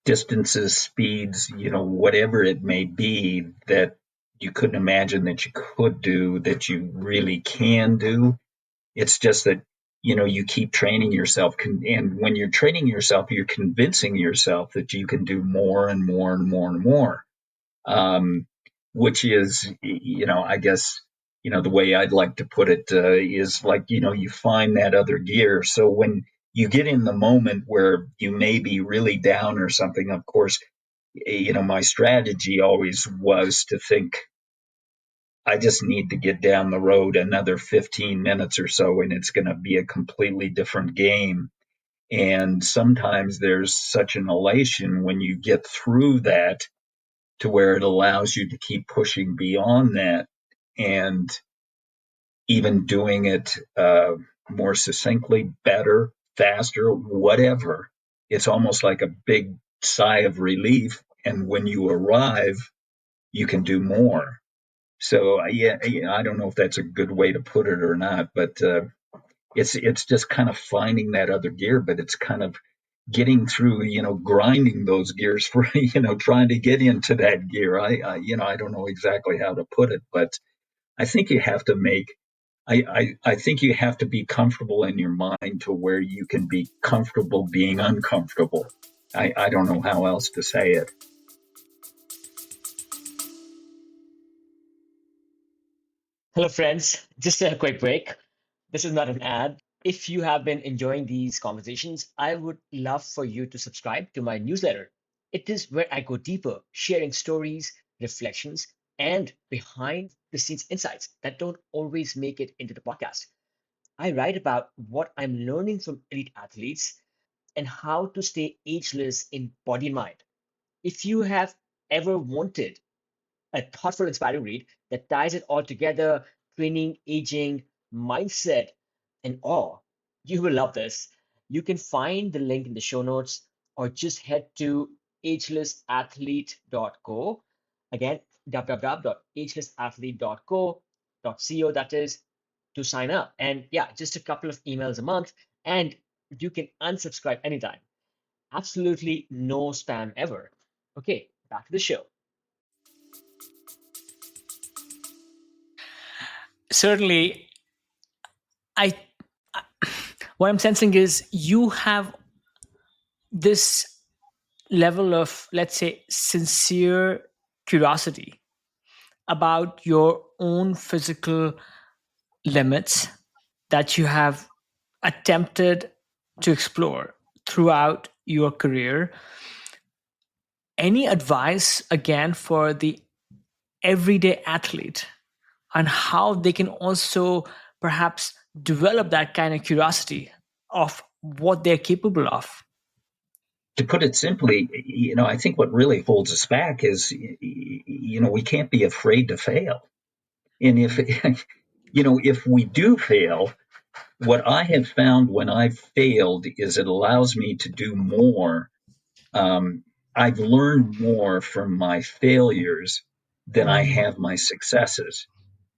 distances, speeds, whatever it may be that you couldn't imagine that you could do, that you really can do. It's just that, you keep training yourself. And when you're training yourself, you're convincing yourself that you can do more and more and more and more. Which is, I guess, the way I'd like to put it is like, you find that other gear. So when you get in the moment where you may be really down or something, of course, my strategy always was to think, I just need to get down the road another 15 minutes or so, and it's going to be a completely different game. And sometimes there's such an elation when you get through that, to where it allows you to keep pushing beyond that and even doing it more succinctly, better, faster, whatever. It's almost like a big sigh of relief. And when you arrive, you can do more. So I don't know if that's a good way to put it or not, but it's just kind of finding that other gear, but it's kind of getting through, grinding those gears for, trying to get into that gear. I don't know exactly how to put it, but I think you have to make, I think you have to be comfortable in your mind to where you can be comfortable being uncomfortable. I don't know how else to say it. Hello, friends. Just a quick break. This is not an ad. If you have been enjoying these conversations, I would love for you to subscribe to my newsletter. It is where I go deeper, sharing stories, reflections, and behind the scenes insights that don't always make it into the podcast. I write about what I'm learning from elite athletes and how to stay ageless in body and mind. If you have ever wanted a thoughtful, inspiring read that ties it all together: training, aging, mindset, and awe. You will love this. You can find the link in the show notes or just head to agelessathlete.co. Again, www.agelessathlete.co, that is, to sign up. And yeah, just a couple of emails a month, and you can unsubscribe anytime. Absolutely no spam ever. Okay, back to the show. Certainly, I what I'm sensing is you have this level of, let's say, sincere curiosity about your own physical limits that you have attempted to explore throughout your career. Any advice again for the everyday athlete on how they can also perhaps develop that kind of curiosity of what they're capable of? To put it simply, I think what really holds us back is, we can't be afraid to fail. And if, if we do fail, what I have found when I've failed is it allows me to do more. I've learned more from my failures than I have my successes.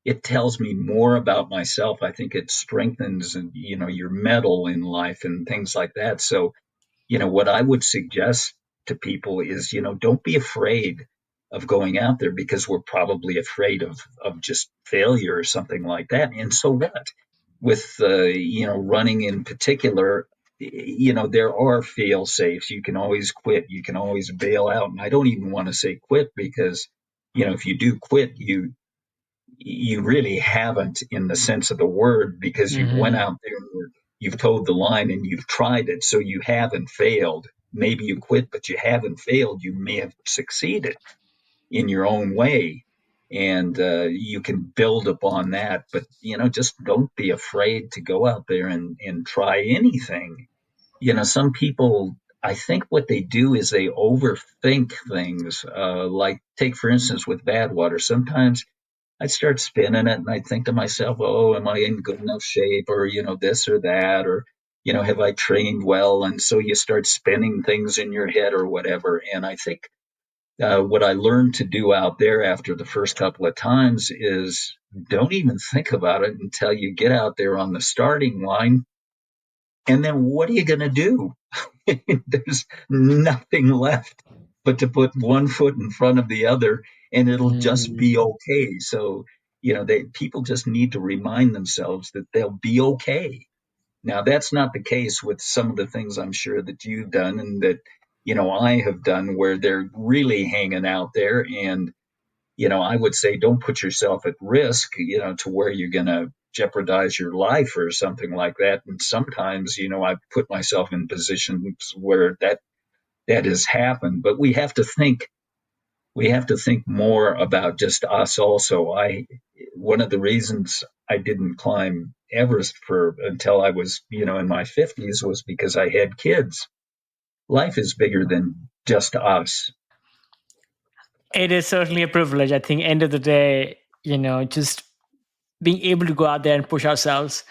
It tells me more about myself. I think it strengthens, your mettle in life and things like that. So, what I would suggest to people is, don't be afraid of going out there, because we're probably afraid of just failure or something like that. And so what? With, running in particular, there are fail safes. You can always quit. You can always bail out. And I don't even want to say quit, because, if you do quit, you really haven't in the sense of the word, because you went out there, you've towed the line and you've tried it. So you haven't failed. Maybe you quit, but you haven't failed. You may have succeeded in your own way. And you can build upon that. But, just don't be afraid to go out there and try anything. Some people, I think what they do is they overthink things. Like, take, for instance, with Badwater. Sometimes I'd start spinning it and I'd think to myself, oh, am I in good enough shape, or, this or that, or, have I trained well? And so you start spinning things in your head or whatever. And I think what I learned to do out there after the first couple of times is don't even think about it until you get out there on the starting line. And then what are you going to do? There's nothing left but to put one foot in front of the other, and it'll just be okay. So, people just need to remind themselves that they'll be okay. Now, that's not the case with some of the things I'm sure that you've done and that, I have done, where they're really hanging out there. And, I would say don't put yourself at risk, to where you're going to jeopardize your life or something like that. And sometimes, I've put myself in positions where that has happened, but we have to think more about just us also. One of the reasons I didn't climb Everest for until I was, in my 50s, was because I had kids. Life is bigger than just us. It is certainly a privilege. I think end of the day, just being able to go out there and push ourselves.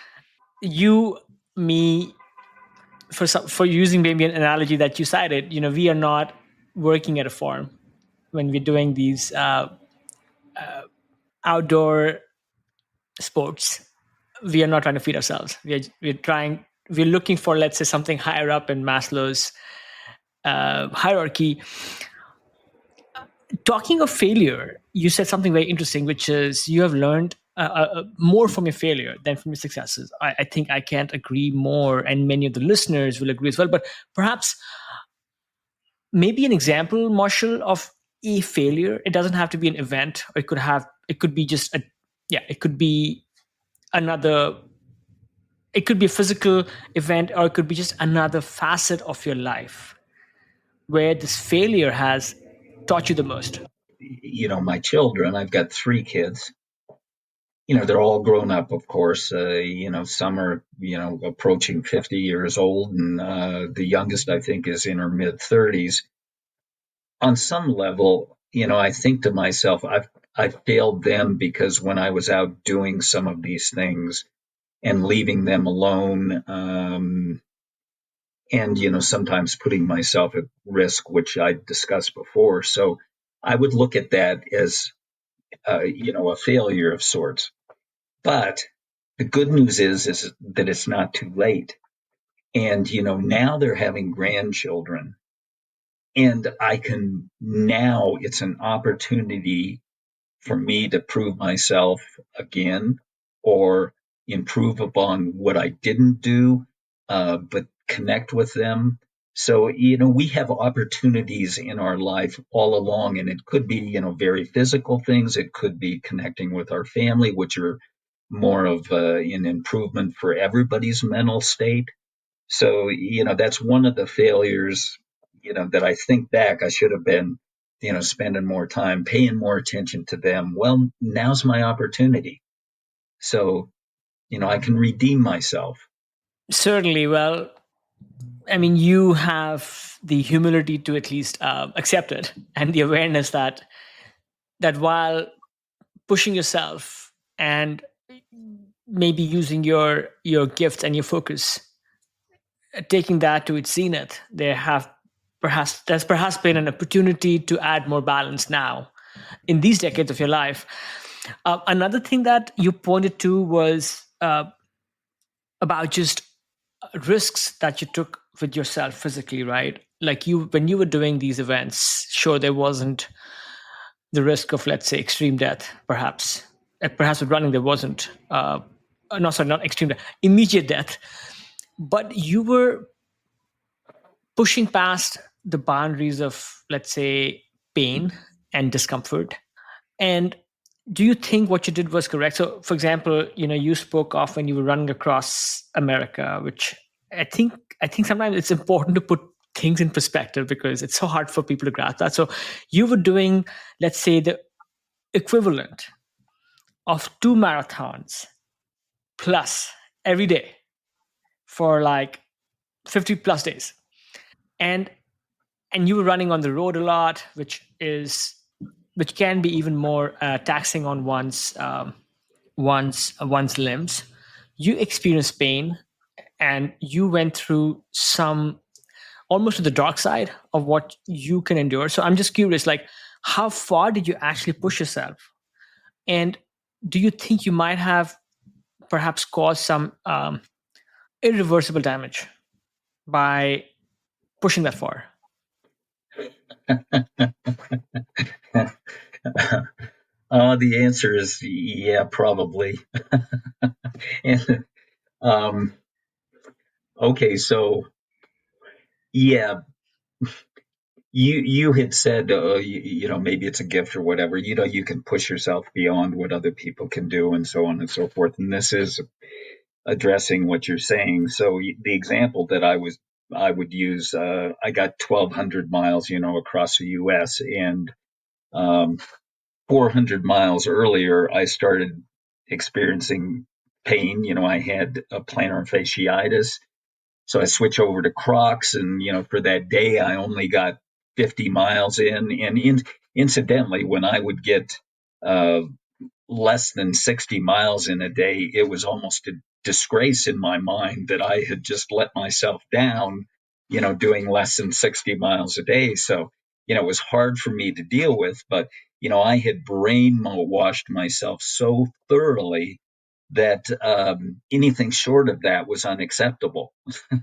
You, me, for using maybe an analogy that you cited, we are not working at a farm when we're doing these outdoor sports, we are not trying to feed ourselves. We're looking for, let's say, something higher up in Maslow's hierarchy. Talking of failure, you said something very interesting, which is you have learned more from your failure than from your successes. I think I can't agree more, and many of the listeners will agree as well. But perhaps maybe an example, Marshall, of a failure. It doesn't have to be an event, or it could be just it could be another. It could be a physical event, or it could be just another facet of your life where this failure has taught you the most. My children, I've got three kids. They're all grown up, of course. Some are, approaching 50 years old, and the youngest, I think, is in her mid 30s. On some level, I think to myself, I've failed them because when I was out doing some of these things and leaving them alone, and sometimes putting myself at risk, which I discussed before. So I would look at that as a failure of sorts. But the good news is that it's not too late. And now they're having grandchildren, and it's an opportunity for me to prove myself again, or improve upon what I didn't do, but connect with them. So, we have opportunities in our life all along, and it could be, very physical things. It could be connecting with our family, which are more of an improvement for everybody's mental state. So, that's one of the failures, that I think back, I should have been, spending more time, paying more attention to them. Well, now's my opportunity. So, I can redeem myself. Certainly. Well, I mean, you have the humility to at least accept it, and the awareness that while pushing yourself and maybe using your gifts and your focus, taking that to its zenith, there's perhaps been an opportunity to add more balance now in these decades of your life. Another thing that you pointed to was about just risks that you took with yourself physically, right? Like when you were doing these events, sure, there wasn't the risk of, let's say, extreme death, perhaps. Perhaps with running, there wasn't. No, sorry, not extreme death, immediate death. But you were pushing past the boundaries of, let's say, pain and discomfort. And do you think what you did was correct? So, for example, you spoke of when you were running across America, which I think sometimes it's important to put things in perspective because it's so hard for people to grasp that. So, you were doing, let's say, the equivalent of 2 marathons plus every day for like 50 plus days, and you were running on the road a lot, which can be even more taxing on one's limbs. You experienced pain, and you went through some almost to the dark side of what you can endure. So I'm just curious, like, how far did you actually push yourself, and do you think you might have perhaps caused some irreversible damage by pushing that far? The answer is yeah, probably. And, okay, so yeah, you had said, maybe it's a gift or whatever. You can push yourself beyond what other people can do, and so on and so forth. And this is addressing what you're saying. So the example that I would use, I got 1,200 miles, across the U.S. and 400 miles earlier, I started experiencing pain. I had a plantar fasciitis. So I switch over to Crocs, and for that day, I only got 50 miles in. And incidentally, when I would get less than 60 miles in a day, it was almost a disgrace in my mind that I had just let myself down, doing less than 60 miles a day. So, it was hard for me to deal with. But, I had brainwashed myself so thoroughly that anything short of that was unacceptable.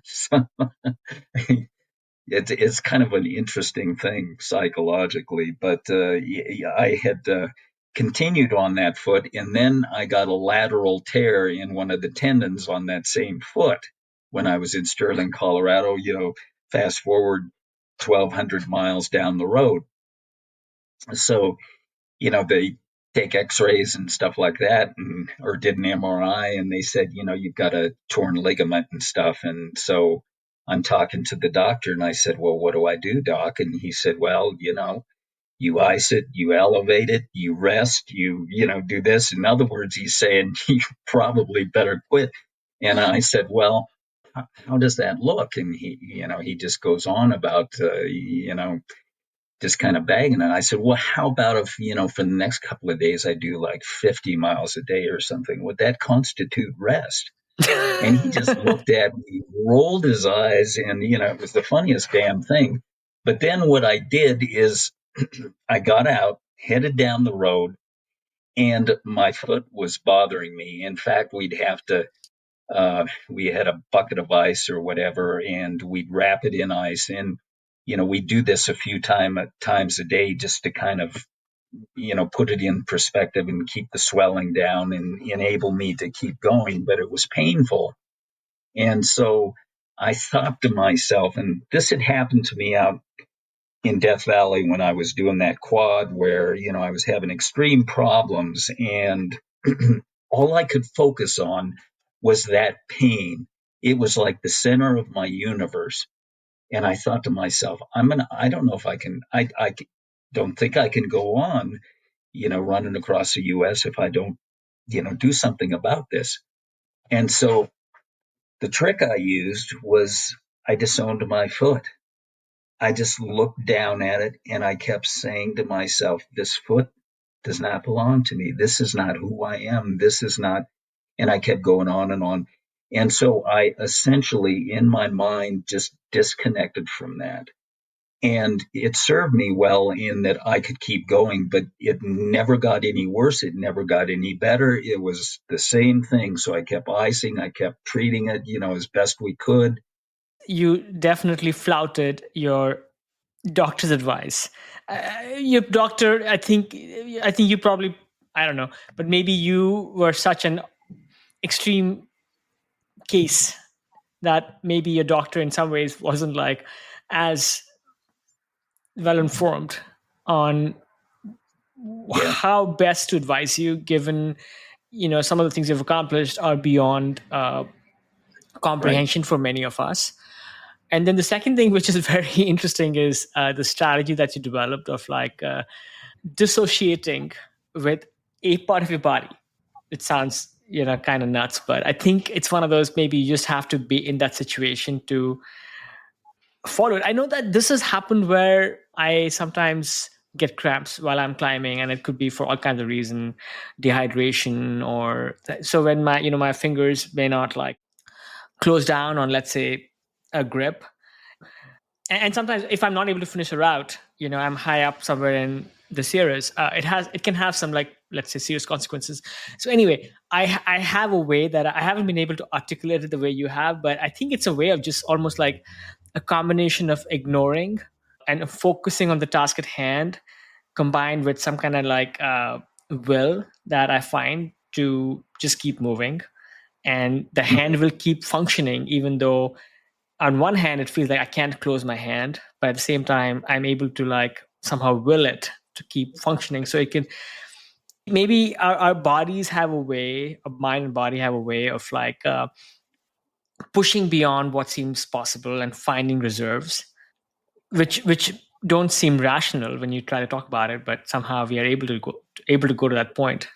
So it's kind of an interesting thing psychologically, but I had continued on that foot, and then I got a lateral tear in one of the tendons on that same foot when I was in Sterling, Colorado. Fast forward 1,200 miles down the road. So they take x-rays and stuff like that, or did an MRI, and they said, you've got a torn ligament and stuff. And so I'm talking to the doctor, and I said, well, what do I do, doc? And he said, well, you ice it, you elevate it, you rest, you do this. In other words, he's saying you probably better quit. And I said, well, how does that look? And he just goes on about, just kind of bagging it. I said, well, how about if, for the next couple of days, I do like 50 miles a day or something? Would that constitute rest? And he just looked at me, rolled his eyes, and, it was the funniest damn thing. But then what I did is I got out, headed down the road, and my foot was bothering me. In fact, we had a bucket of ice or whatever, and we'd wrap it in ice. And, we do this a few times a day just to kind of, put it in perspective and keep the swelling down and enable me to keep going. But it was painful. And so I thought to myself, and this had happened to me out in Death Valley when I was doing that quad where, I was having extreme problems, and all I could focus on was that pain. It was like the center of my universe. And I thought to myself, I don't know if I can, I don't think I can go on, running across the US if I don't, do something about this. And so the trick I used was I disowned my foot. I just looked down at it and I kept saying to myself, this foot does not belong to me. This is not who I am. This is not. And I kept going on and on. And so I essentially, in my mind, just disconnected from that. And it served me well in that I could keep going, but it never got any worse. It never got any better. It was the same thing. So I kept icing. I kept treating it, as best we could. You definitely flouted your doctor's advice. Your doctor, I think you probably, I don't know, but maybe you were such an extreme case that maybe your doctor in some ways wasn't like as well informed on how best to advise you, given some of the things you've accomplished are beyond comprehension for many of us. And then the second thing, which is very interesting, is the strategy that you developed of like dissociating with a part of your body. It sounds kind of nuts, but I think it's one of those, maybe you just have to be in that situation to follow it. I know that this has happened where I sometimes get cramps while I'm climbing, and it could be for all kinds of reasons, dehydration, or so when my fingers may not like close down on, let's say, a grip. And sometimes if I'm not able to finish a route, I'm high up somewhere in the Sierras, it can have some, like, let's say, serious consequences. So anyway, I have a way that I haven't been able to articulate it the way you have, but I think it's a way of just almost like a combination of ignoring and focusing on the task at hand, combined with some kind of like will that I find to just keep moving, and the hand will keep functioning, even though on one hand it feels like I can't close my hand, but at the same time I'm able to like somehow will it to keep functioning. So it can, maybe our bodies have a way, our mind and body have a way of like pushing beyond what seems possible and finding reserves, which don't seem rational when you try to talk about it, but somehow we are able to go to that point.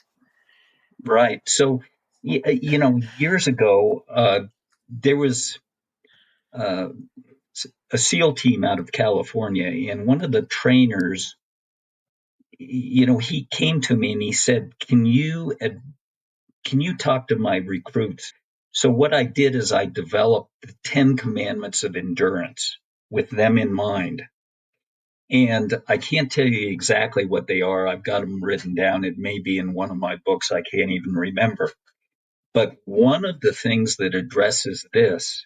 Right. So, years ago, there was a SEAL team out of California, and one of the trainers, he came to me and he said, can you talk to my recruits? So what I did is I developed the 10 commandments of endurance with them in mind. And I can't tell you exactly what they are. I've got them written down. It may be in one of my books. I can't even remember. But one of the things that addresses this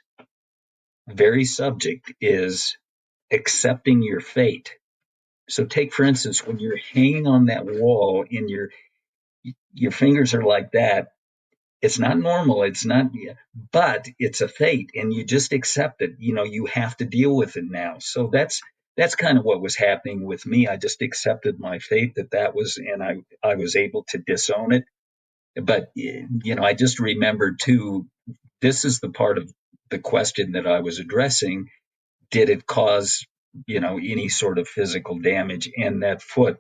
very subject is accepting your fate. So take, for instance, when you're hanging on that wall and your fingers are like that, it's not normal. It's not, but it's a fate, and you just accept it. You have to deal with it now. So that's kind of what was happening with me. I just accepted my fate that was, and I was able to disown it. But I just remembered too. This is the part of the question that I was addressing. Did it cause any sort of physical damage? And that foot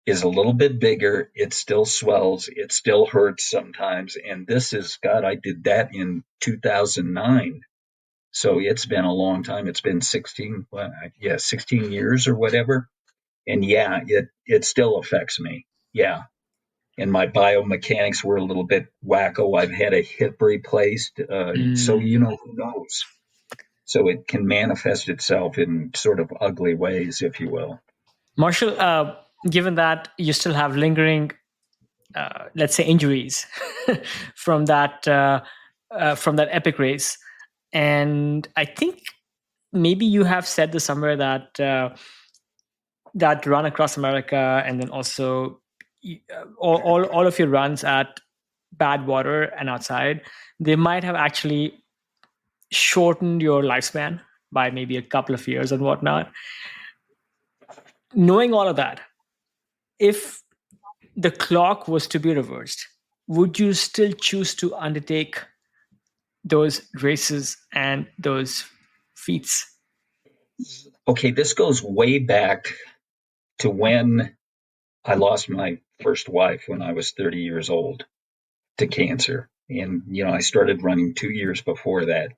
is a little bit bigger. It still swells. It still hurts sometimes. And this is, God, I did that in 2009. So it's been a long time. It's been 16 years or whatever. And yeah, it still affects me. Yeah. And my biomechanics were a little bit wacko. I've had a hip replaced. So, who knows? So it can manifest itself in sort of ugly ways, if you will. Marshall, given that you still have lingering, let's say, injuries from that epic race, and I think maybe you have said this somewhere that that run across America, and then also all of your runs at Badwater and outside, they might have actually shortened your lifespan by maybe a couple of years and whatnot. Knowing all of that, if the clock was to be reversed, would you still choose to undertake those races and those feats? Okay, this goes way back to when I lost my first wife when I was 30 years old to cancer. And, I started running 2 years before that.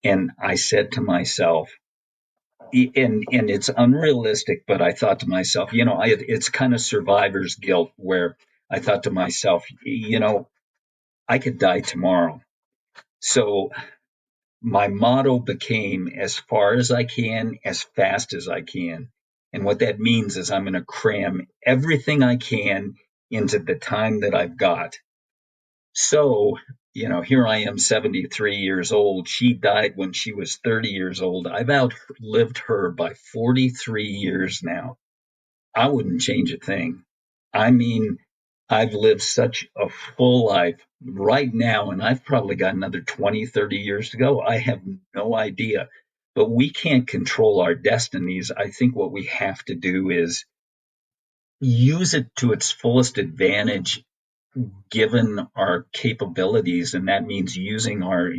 And I said to myself, and it's unrealistic, but I thought to myself, it's kind of survivor's guilt where I thought to myself, I could die tomorrow. So my motto became as far as I can, as fast as I can. And what that means is I'm going to cram everything I can into the time that I've got. So, here I am, 73 years old. She died when she was 30 years old. I've outlived her by 43 years now. I wouldn't change a thing. I mean, I've lived such a full life right now, and I've probably got another 20, 30 years to go. I have no idea. But we can't control our destinies. I think what we have to do is use it to its fullest advantage given our capabilities, and that means using our,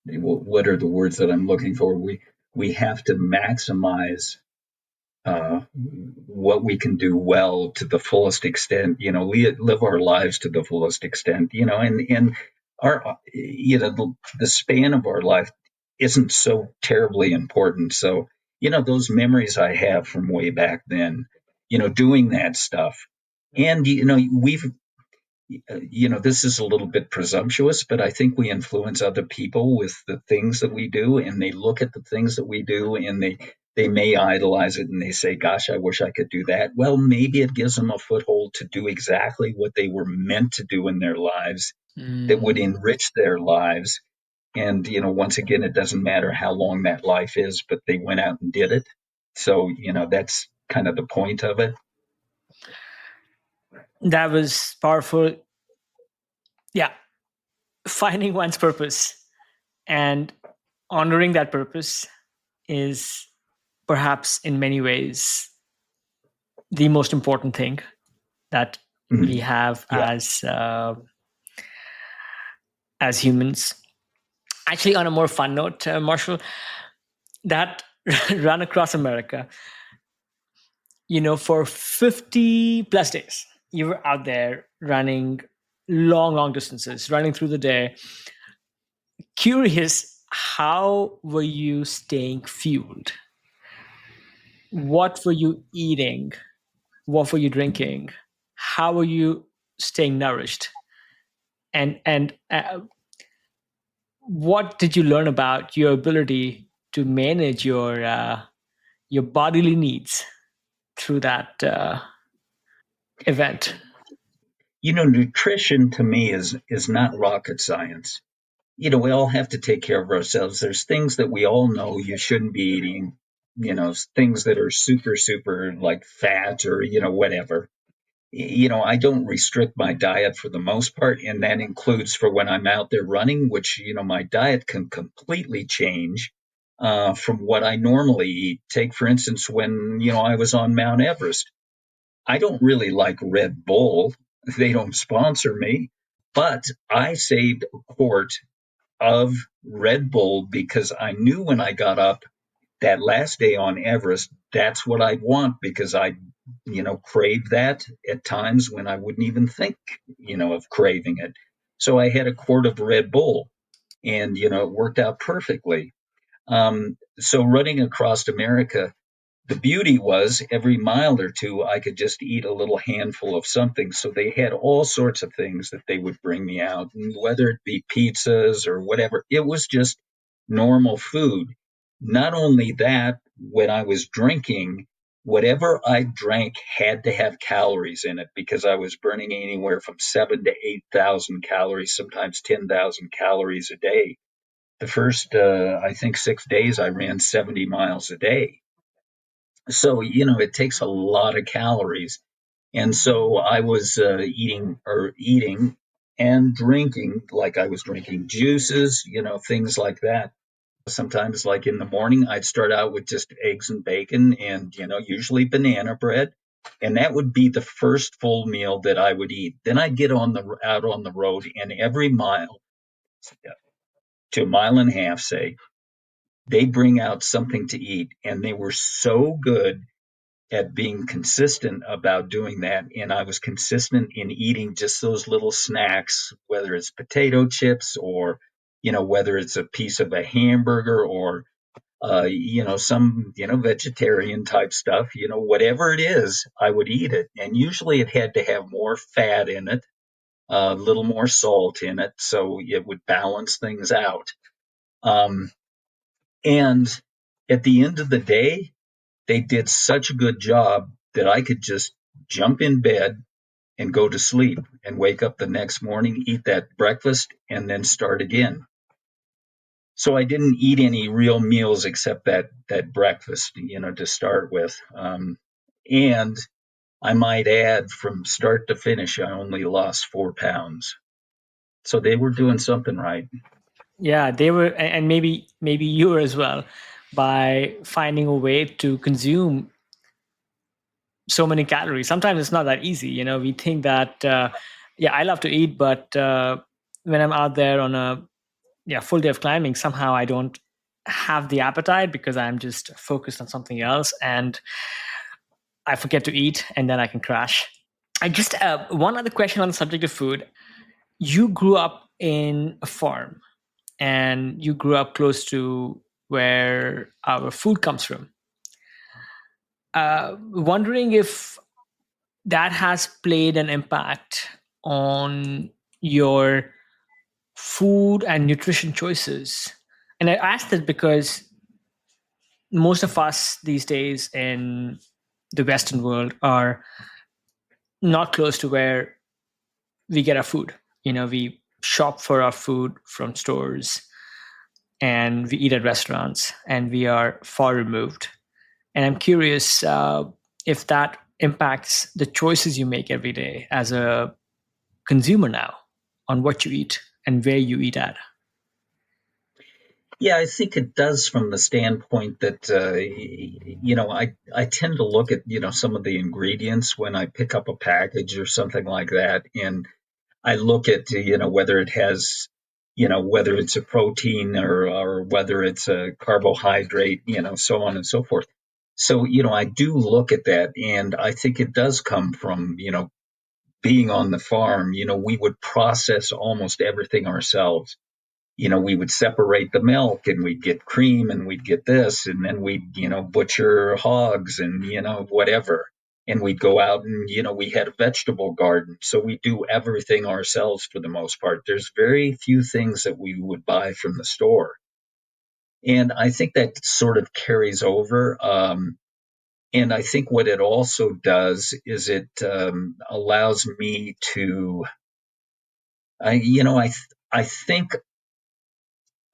what are the words that I'm looking for? We have to maximize what we can do well to the fullest extent. We live our lives to the fullest extent. And our, the span of our life isn't so terribly important. So, those memories I have from way back then, doing that stuff. And, this is a little bit presumptuous, but I think we influence other people with the things that we do, and they look at the things that we do, and they may idolize it, and they say, gosh, I wish I could do that. Well, maybe it gives them a foothold to do exactly what they were meant to do in their lives that would enrich their lives. And, once again, it doesn't matter how long that life is, but they went out and did it. So, that's kind of the point of it. That was powerful. Yeah. Finding one's purpose and honoring that purpose is perhaps in many ways the most important thing that we have as humans. Actually, on a more fun note, Marshall, that run across America, for 50 plus days, you were out there running long distances, running through the day. Curious, how were you staying fueled? What were you eating? What were you drinking? How were you staying nourished? And what did you learn about your ability to manage your your bodily needs through that event? Nutrition to me is not rocket science. We all have to take care of ourselves. There's things that we all know you shouldn't be eating, things that are super, super like fat or, whatever. I don't restrict my diet for the most part, and that includes for when I'm out there running, which, my diet can completely change from what I normally eat. Take, for instance, when, I was on Mount Everest. I don't really like Red Bull. They don't sponsor me, but I saved a quart of Red Bull because I knew when I got up that last day on Everest, that's what I'd want because I, crave that at times when I wouldn't even think, of craving it. So I had a quart of Red Bull and, it worked out perfectly. So running across America, the beauty was every mile or two, I could just eat a little handful of something. So they had all sorts of things that they would bring me out, and whether it be pizzas or whatever, it was just normal food. Not only that, when I was drinking, whatever I drank had to have calories in it because I was burning anywhere from 7 to 8,000 calories, sometimes 10,000 calories a day. The first, I think, 6 days, I ran 70 miles a day. So, it takes a lot of calories. And so I was eating and drinking, like I was drinking juices, things like that. Sometimes, like in the morning, I'd start out with just eggs and bacon and, usually banana bread. And that would be the first full meal that I would eat. Then I'd get out on the road, and every mile to a mile and a half, say, they bring out something to eat. And they were so good at being consistent about doing that. And I was consistent in eating just those little snacks, whether it's potato chips or, whether it's a piece of a hamburger or, some, vegetarian type stuff, whatever it is, I would eat it. And usually it had to have more fat in it, a little more salt in it. So it would balance things out. And at the end of the day, they did such a good job that I could just jump in bed and go to sleep and wake up the next morning, eat that breakfast, and then start again. So I didn't eat any real meals except that breakfast, to start with. And I might add, from start to finish, I only lost 4 pounds. So they were doing something right. Yeah, they were, and maybe you were as well, by finding a way to consume so many calories. Sometimes it's not that easy. We think that, yeah, I love to eat, but when I'm out there on a full day of climbing, somehow I don't have the appetite because I'm just focused on something else, and I forget to eat, and then I can crash. I just one other question on the subject of food. You grew up in a farm, and you grew up close to where our food comes from. Wondering if that has played an impact on your food and nutrition choices. And I ask that because most of us these days in the Western world are not close to where we get our food. We shop for our food from stores and we eat at restaurants, and we are far removed. And I'm curious if that impacts the choices you make every day as a consumer now on what you eat and where you eat at. Yeah, I think it does from the standpoint that, I tend to look at, some of the ingredients when I pick up a package or something like that. And I look at, whether it has, whether it's a protein or whether it's a carbohydrate, so on and so forth. So, I do look at that, and I think it does come from, being on the farm. We would process almost everything ourselves. We would separate the milk and we'd get cream and we'd get this, and then we'd, butcher hogs and, whatever. And we'd go out and, we had a vegetable garden. So we do everything ourselves for the most part. There's very few things that we would buy from the store. And I think that sort of carries over. And I think what it also does is it allows me to, I think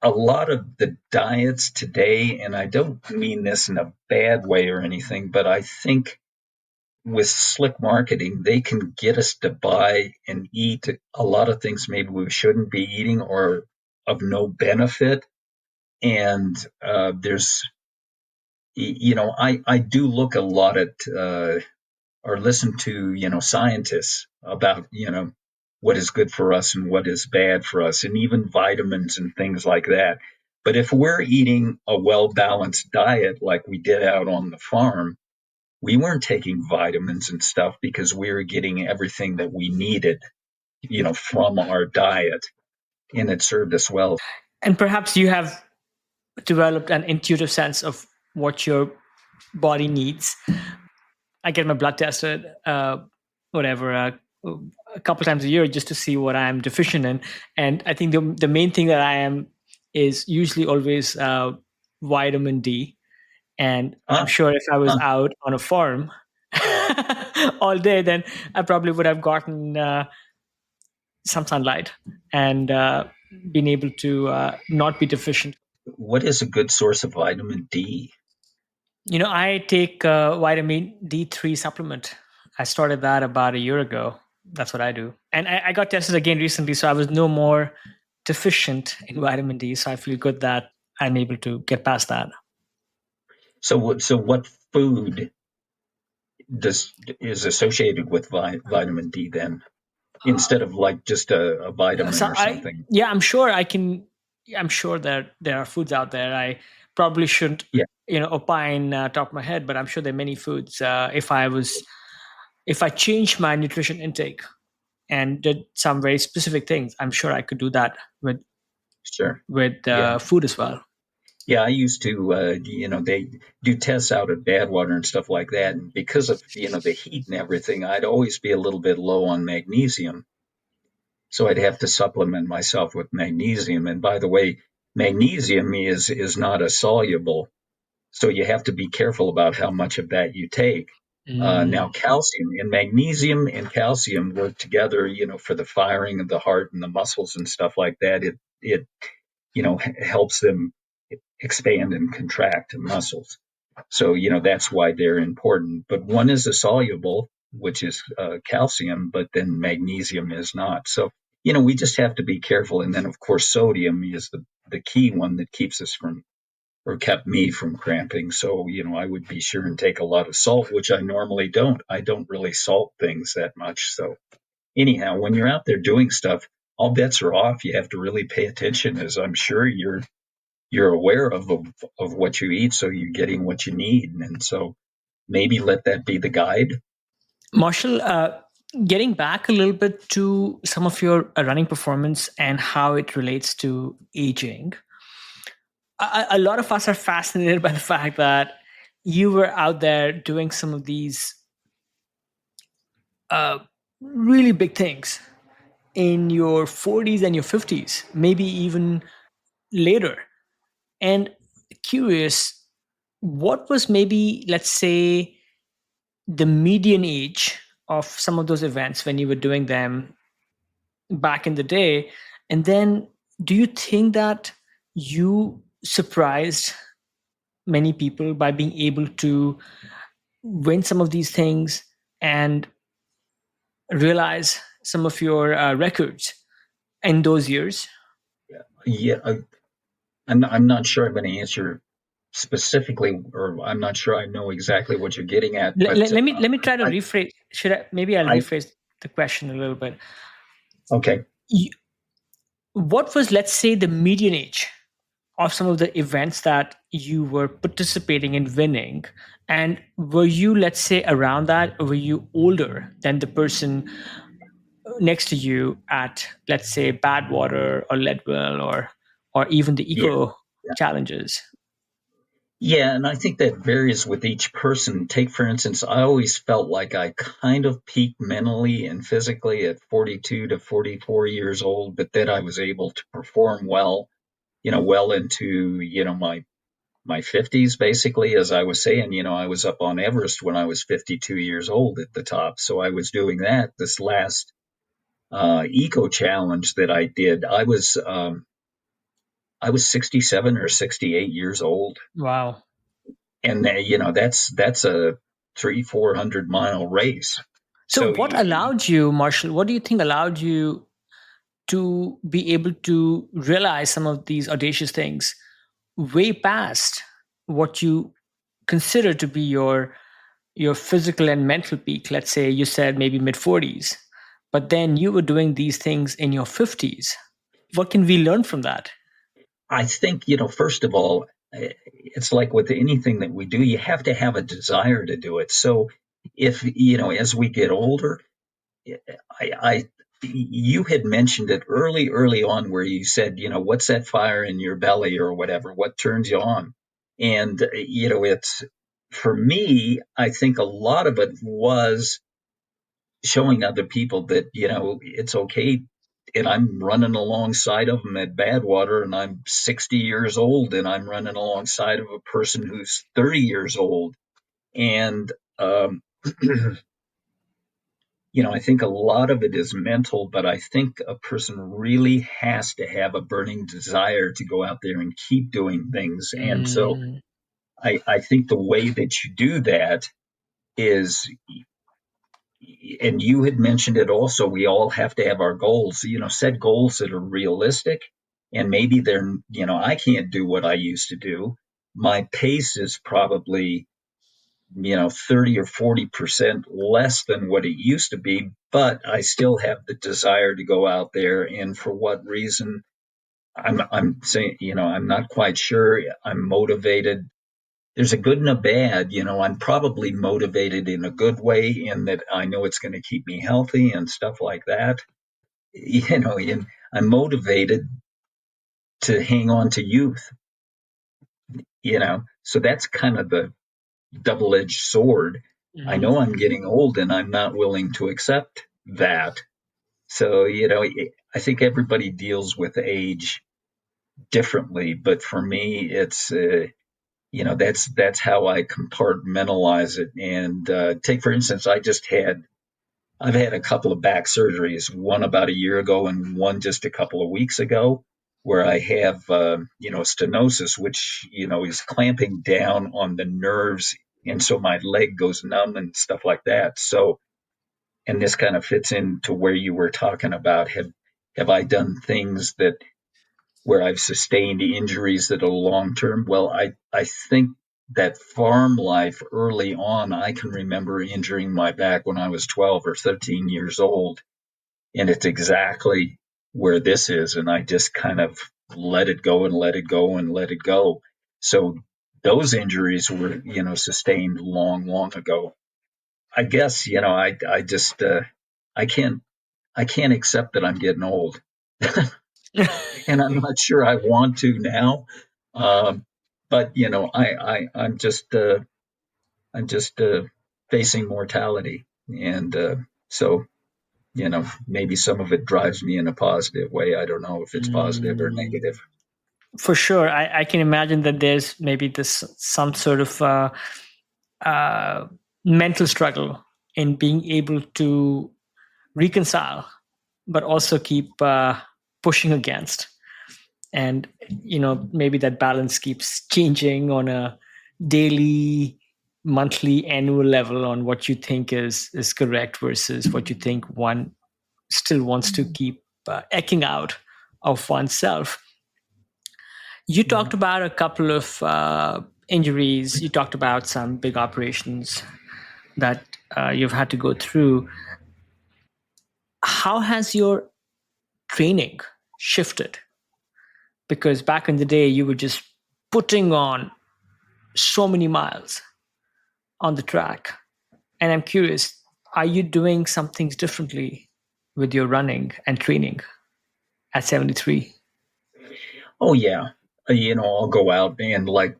a lot of the diets today, and I don't mean this in a bad way or anything, but I think with slick marketing, they can get us to buy and eat a lot of things maybe we shouldn't be eating or of no benefit. And I do look a lot at or listen to, scientists about, what is good for us and what is bad for us, and even vitamins and things like that. But if we're eating a well balanced diet like we did out on the farm, we weren't taking vitamins and stuff because we were getting everything that we needed, from our diet, and it served us well. And perhaps you have developed an intuitive sense of what your body needs. I get my blood tested, a couple times a year just to see what I'm deficient in. And I think the main thing that I am is usually always vitamin D. And I'm sure if I was out on a farm all day, then I probably would have gotten some sunlight and been able to not be deficient. What is a good source of vitamin D? I take vitamin D3 supplement. I started that about a year ago. That's what I do. And I got tested again recently, so I was no more deficient in vitamin D. So I feel good that I'm able to get past that. So what food is associated with vitamin D then, instead of like just a vitamin or something? I'm sure that there are foods out there. I probably shouldn't, opine top of my head, but I'm sure there are many foods. If I changed my nutrition intake and did some very specific things, I'm sure I could do that with food as well. Yeah, I used to, they do tests out at Badwater and stuff like that. And because of, the heat and everything, I'd always be a little bit low on magnesium. So I'd have to supplement myself with magnesium. And by the way, magnesium is not a soluble. So you have to be careful about how much of that you take. Now, calcium and magnesium and calcium work together, for the firing of the heart and the muscles and stuff like that. It helps them expand and contract muscles. So, that's why they're important. But one is a soluble, which is calcium, but then magnesium is not. So, we just have to be careful. And then, of course, sodium is the key one that keeps us from, or kept me from cramping. So, I would be sure and take a lot of salt, which I normally don't. I don't really salt things that much. So anyhow, when you're out there doing stuff, all bets are off. You have to really pay attention, as I'm sure you're aware of what you eat, so you're getting what you need. And so maybe let that be the guide. Marshall, getting back a little bit to some of your running performance and how it relates to aging, a lot of us are fascinated by the fact that you were out there doing some of these really big things in your 40s and your 50s, maybe even later. And curious, what was maybe, let's say, the median age of some of those events when you were doing them back in the day? And then do you think that you surprised many people by being able to win some of these things and realize some of your records in those years? Yeah, I'm not sure I'm going to answer specifically, or I'm not sure I know exactly what you're getting at. But let me try to rephrase. I'll rephrase the question a little bit. Okay. What was, let's say, the median age of some of the events that you were participating in winning? And were you, let's say, around that, or were you older than the person next to you at, let's say, Badwater or Leadville or even the eco challenges? Yeah, and I think that varies with each person. Take, for instance, I always felt like I kind of peaked mentally and physically at 42 to 44 years old, but then I was able to perform well well into, my 50s, basically. As I was saying, I was up on Everest when I was 52 years old at the top. So I was doing that. This last eco challenge that I did, I was 67 or 68 years old. Wow. And, that's a 400 mile race. So, So, what allowed you, Marshall? What do you think allowed you to be able to realize some of these audacious things way past what you consider to be your physical and mental peak? Let's say you said maybe mid 40s, but then you were doing these things in your 50s. What can we learn from that? I think, first of all, it's like with anything that we do, you have to have a desire to do it. So if, as we get older, I you had mentioned it early on where you said, what's that fire in your belly or whatever, what turns you on? And, it's for me, I think a lot of it was showing other people that, it's okay. And I'm running alongside of them at Badwater, and I'm 60 years old, and I'm running alongside of a person who's 30 years old. And, I think a lot of it is mental, but I think a person really has to have a burning desire to go out there and keep doing things. And so Mm, I think the way that you do that is, and you had mentioned it also, we all have to have our goals, set goals that are realistic. And maybe they're, I can't do what I used to do. My pace is probably, 30 or 40% less than what it used to be, but I still have the desire to go out there. And for what reason, I'm saying, I'm not quite sure. I'm motivated. There's a good and a bad. I'm probably motivated in a good way in that I know it's going to keep me healthy and stuff like that. And I'm motivated to hang on to youth, so that's kind of the double-edged sword. I mhm. know I'm getting old and I'm not willing to accept that. So, I think everybody deals with age differently, but for me, it's, that's how I compartmentalize it. And take, for instance, I've had a couple of back surgeries, one about a year ago and one just a couple of weeks ago, where I have, stenosis, which, is clamping down on the nerves. And so my leg goes numb and stuff like that. So, and this kind of fits into where you were talking about, have I done things that where I've sustained injuries that are long term? Well, I think that farm life early on, I can remember injuring my back when I was 12 or 13 years old. And it's exactly where this is. And I just kind of let it go and let it go and let it go. So those injuries were, sustained long ago. I guess, I just, I can't accept that I'm getting old. And I'm not sure I want to now. Um, but I'm just facing mortality, and so maybe some of it drives me in a positive way. I don't know if it's positive or Mm. negative. For sure, I can imagine that there's maybe this some sort of uh, mental struggle in being able to reconcile, but also keep pushing against. And maybe that balance keeps changing on a daily, monthly, annual level on what you think is correct versus what you think one still wants to keep eking out of oneself. You talked about a couple of injuries. You talked about some big operations that you've had to go through. How has your training shifted? Because back in the day, you were just putting on so many miles on the track. And I'm curious, are you doing some things differently with your running and training at 73? Oh yeah, I'll go out and like.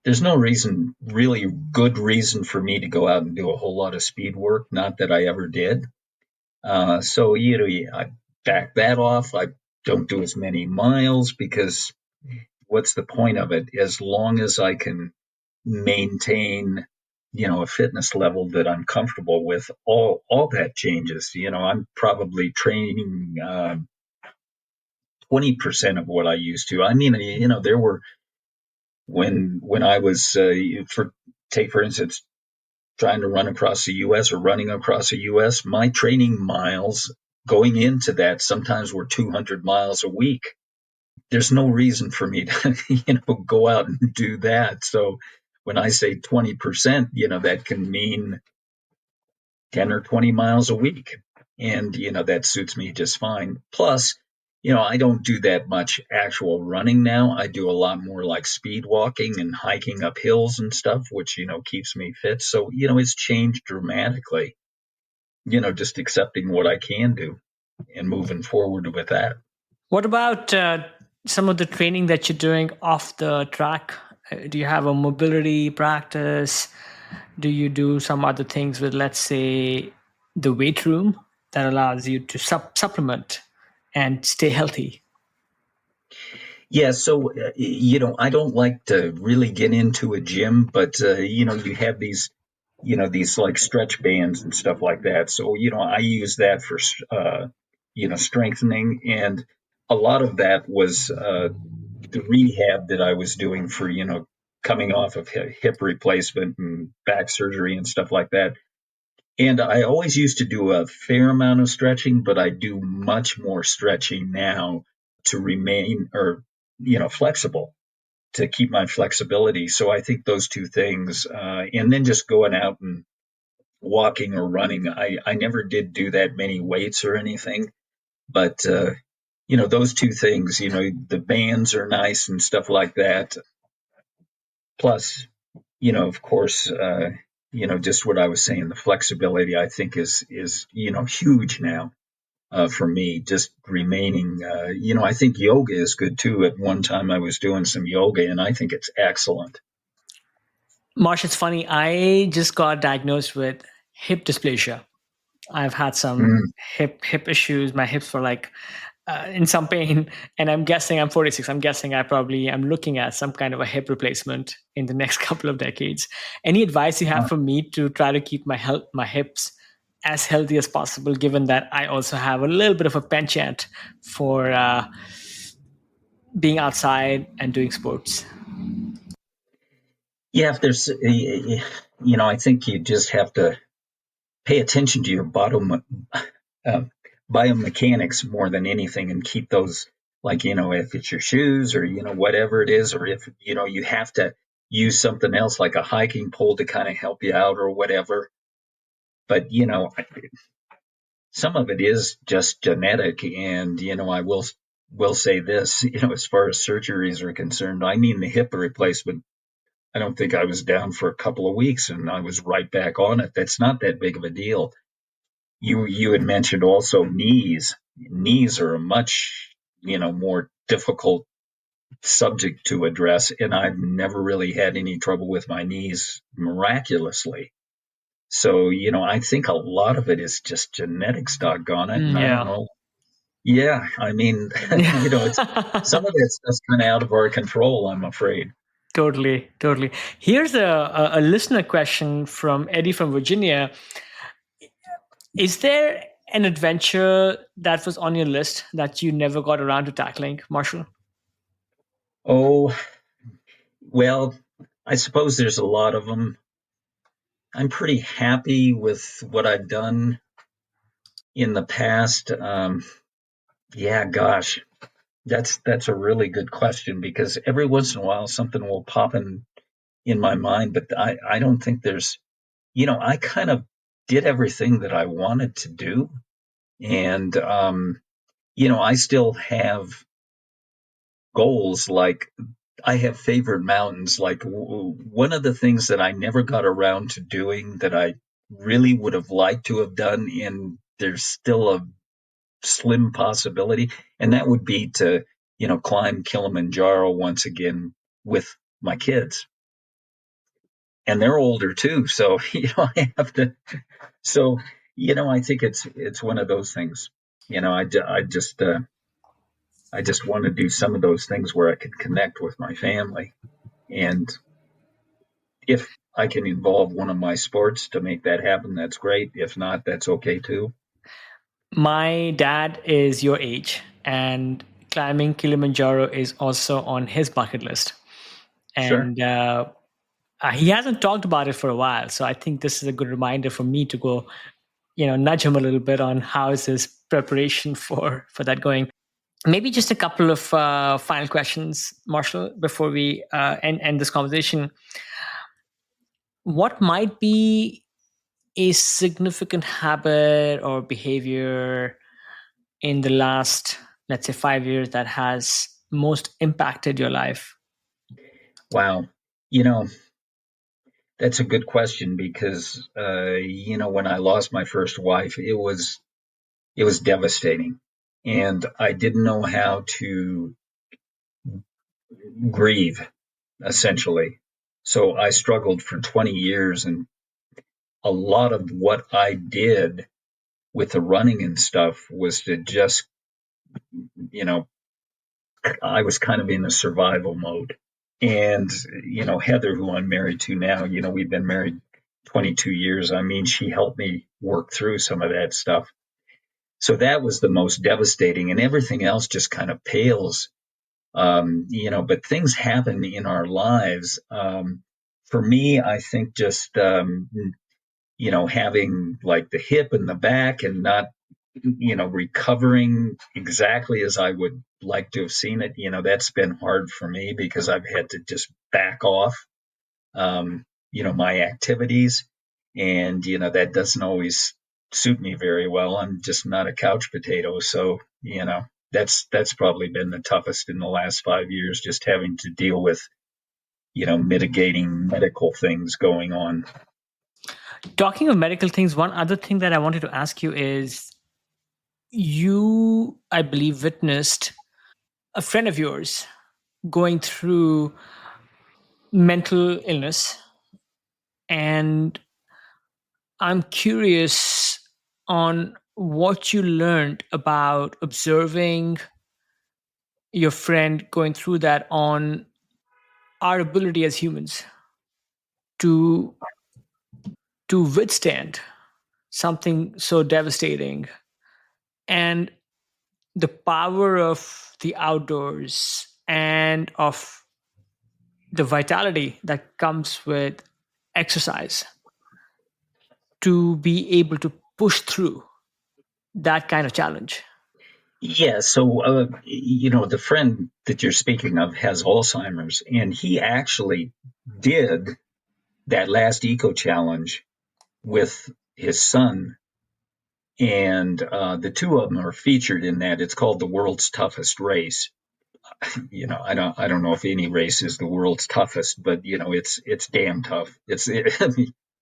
There's no reason, really good reason for me to go out and do a whole lot of speed work. Not that I ever did. So I back that off. I don't do as many miles because what's the point of it? As long as I can maintain, a fitness level that I'm comfortable with, all that changes. I'm probably training 20% of what I used to. I mean, there were when I was for instance, trying to run across the U.S. or running across the U.S., my training miles going into that sometimes were 200 miles a week. There's no reason for me to, go out and do that. So when I say 20%, that can mean 10 or 20 miles a week. And, that suits me just fine. Plus, I don't do that much actual running now. I do a lot more like speed walking and hiking up hills and stuff, which, keeps me fit. So, it's changed dramatically, just accepting what I can do and moving forward with that. What about some of the training that you're doing off the track? Do you have a mobility practice? Do you do some other things with, let's say, the weight room that allows you to supplement and stay healthy? Yeah, so I don't like to really get into a gym, but you have these like stretch bands and stuff like that. So I use that for strengthening, and a lot of that was the rehab that I was doing for coming off of hip replacement and back surgery and stuff like that. And I always used to do a fair amount of stretching, but I do much more stretching now to remain flexible, to keep my flexibility. So I think those two things, and then just going out and walking or running. I never did do that many weights or anything, but those two things, the bands are nice and stuff like that. Plus, of course, just what I was saying, the flexibility I think is huge now for me. Just remaining, I think yoga is good too. At one time, I was doing some yoga, and I think it's excellent. Marsh, it's funny. I just got diagnosed with hip dysplasia. I've had some hip issues. My hips were like in some pain, and I'm guessing I'm 46. I'm guessing I probably am looking at some kind of a hip replacement in the next couple of decades. Any advice you have for me to try to keep my hips as healthy as possible, given that I also have a little bit of a penchant for being outside and doing sports? Yeah, if there's, I think you just have to pay attention to your biomechanics more than anything, and keep those, like, if it's your shoes or, whatever it is, or if, you have to use something else like a hiking pole to kind of help you out or whatever. But, some of it is just genetic. And, I will say this, as far as surgeries are concerned, I mean, the hip replacement, I don't think I was down for a couple of weeks and I was right back on it. That's not that big of a deal. You had mentioned also knees. Knees are a much, more difficult subject to address, and I've never really had any trouble with my knees, miraculously. So, I think a lot of it is just genetics, doggone it. And I don't Yeah. know. Yeah, I mean, it's some of that stuff's kind of out of our control, I'm afraid. Totally, totally. Here's a listener question from Eddie from Virginia. Is there an adventure that was on your list that you never got around to tackling, Marshall? Oh, well, I suppose there's a lot of them. I'm pretty happy with what I've done in the past. Yeah, gosh, that's a really good question, because every once in a while something will pop in my mind, but I don't think there's, I kind of did everything that I wanted to do. And, I still have goals. Like, I have favorite mountains. Like, one of the things that I never got around to doing that I really would have liked to have done, and there's still a slim possibility, and that would be to, climb Kilimanjaro once again with my kids. And they're older too, so I have to. So I think it's one of those things. I just I just want to do some of those things where I can connect with my family. And if I can involve one of my sports to make that happen, that's great. If not, that's okay too. My dad is your age, and climbing Kilimanjaro is also on his bucket list. Sure. And he hasn't talked about it for a while. So I think this is a good reminder for me to go, nudge him a little bit on how is his preparation for that going. Maybe just a couple of final questions, Marshall, before we end this conversation. What might be a significant habit or behavior in the last, let's say, 5 years that has most impacted your life? Wow. That's a good question because, when I lost my first wife, it was devastating, and I didn't know how to grieve, essentially. So I struggled for 20 years, and a lot of what I did with the running and stuff was to just, you know, I was kind of in a survival mode. And, Heather, who I'm married to now, we've been married 22 years. I mean, she helped me work through some of that stuff. So that was the most devastating, and everything else just kind of pales. But things happen in our lives. For me, I think just, having like the hip and the back and not, recovering exactly as I would like to have seen it, that's been hard for me because I've had to just back off, my activities. And, that doesn't always suit me very well. I'm just not a couch potato. So, that's probably been the toughest in the last 5 years, just having to deal with, mitigating medical things going on. Talking of medical things, one other thing that I wanted to ask you is you, I believe, witnessed a friend of yours going through mental illness. And I'm curious on what you learned about observing your friend going through that, on our ability as humans to withstand something so devastating, and the power of the outdoors and of the vitality that comes with exercise to be able to push through that kind of challenge. Yeah. So, the friend that you're speaking of has Alzheimer's, and he actually did that last eco challenge with his son. And the two of them are featured in that. It's called the world's toughest race. I don't know if any race is the world's toughest, but it's damn tough.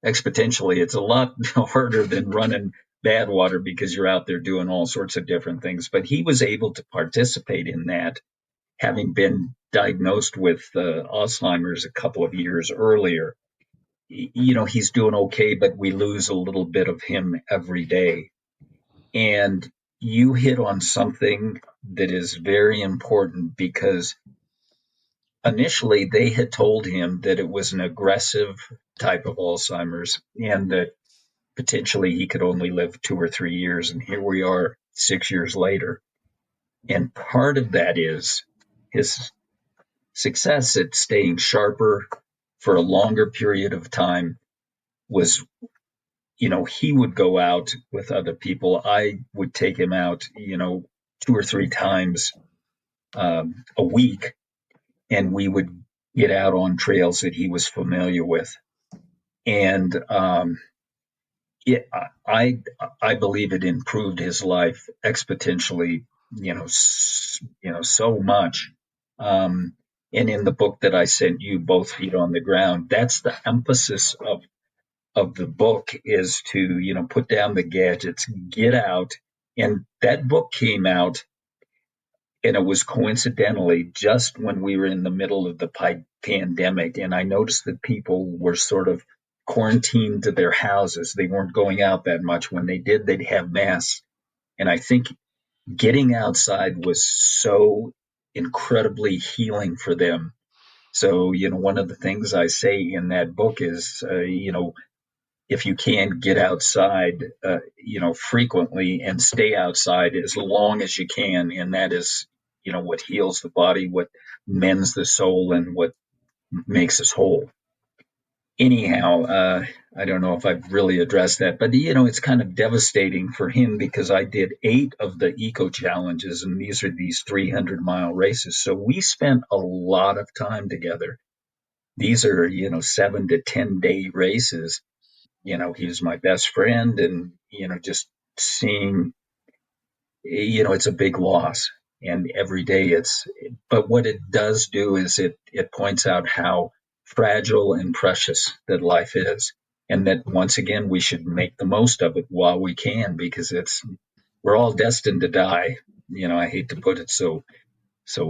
Exponentially, it's a lot harder than running Badwater because you're out there doing all sorts of different things. But he was able to participate in that, having been diagnosed with Alzheimer's a couple of years earlier. He's doing okay, but we lose a little bit of him every day. And you hit on something that is very important because initially they had told him that it was an aggressive type of Alzheimer's and that potentially he could only live 2 or 3 years. And here we are 6 years later. And part of that is his success at staying sharper for a longer period of time was, he would go out with other people. I would take him out, 2 or 3 times a week, and we would get out on trails that he was familiar with. And I believe it improved his life exponentially, so much. And in the book that I sent you, Both Feet on the Ground, that's the emphasis of the book, is to, put down the gadgets, get out. And that book came out, and it was coincidentally just when we were in the middle of the pandemic. And I noticed that people were sort of quarantined to their houses. They weren't going out that much. When they did, they'd have masks. And I think getting outside was so incredibly healing for them. So, one of the things I say in that book is, if you can get outside, frequently and stay outside as long as you can. And that is, what heals the body, what mends the soul, and what makes us whole. Anyhow, I don't know if I've really addressed that, but it's kind of devastating for him because I did 8 of the eco challenges, and these are these 300-mile races. So we spent a lot of time together. These are, 7 to 10 day races. He was my best friend, and, just seeing, it's a big loss. And every day but what it does do is it points out how fragile and precious that life is. And that once again, we should make the most of it while we can, because we're all destined to die. I hate to put it so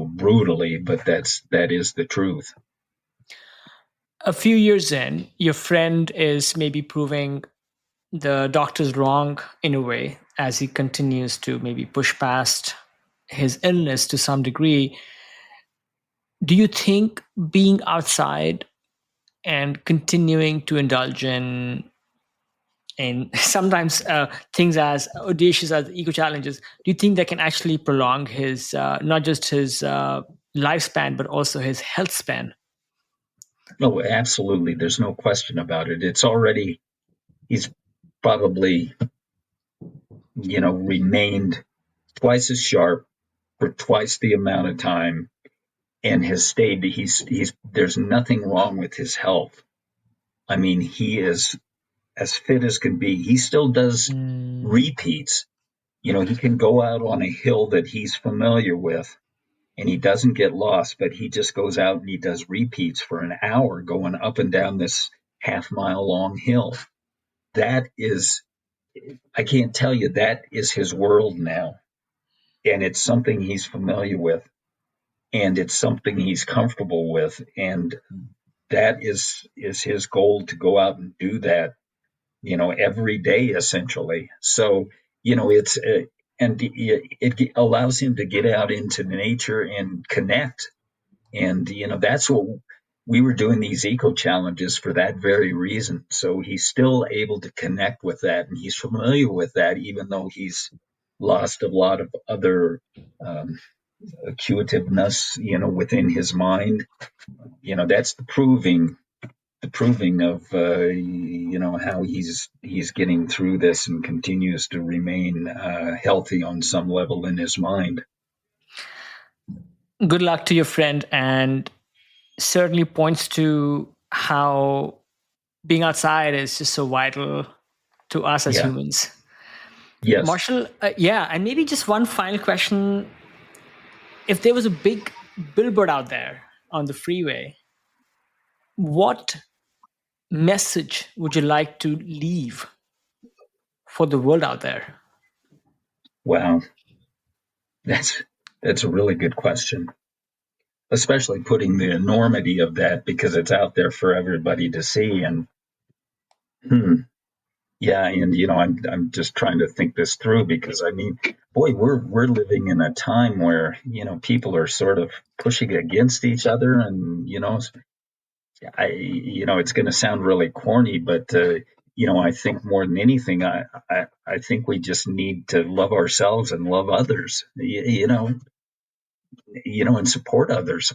brutally, but that is the truth. A few years in, your friend is maybe proving the doctors wrong in a way as he continues to maybe push past his illness to some degree. Do you think being outside and continuing to indulge in sometimes things as audacious as eco challenges, do you think that can actually prolong his not just his lifespan but also his health span? No, absolutely. There's no question about it. He's probably, remained twice as sharp for twice the amount of time, and has stayed. There's nothing wrong with his health. I mean, he is as fit as can be. He still does repeats. He can go out on a hill that he's familiar with and he doesn't get lost, but he just goes out and he does repeats for an hour going up and down this half-mile long hill. That is, I can't tell you, that is his world now. And it's something he's familiar with, and it's something he's comfortable with. And that is his goal, to go out and do that, every day, essentially. So, and it allows him to get out into nature and connect. And, that's what we were doing, these eco challenges, for that very reason. So he's still able to connect with that, and he's familiar with that, even though he's lost a lot of other acquisitiveness, within his mind. That's the proving of how he's getting through this and continues to remain healthy on some level in his mind. Good luck to your friend, and certainly points to how being outside is just so vital to us as humans. Yes. Marshall, and maybe just one final question. If there was a big billboard out there on the freeway, what message would you like to leave for the world out there? Wow. That's a really good question, especially putting the enormity of that, because it's out there for everybody to see. And I'm just trying to think this through, because I mean, boy, we're living in a time where people are sort of pushing against each other, and it's going to sound really corny, but I think more than anything, I think we just need to love ourselves and love others, and support others.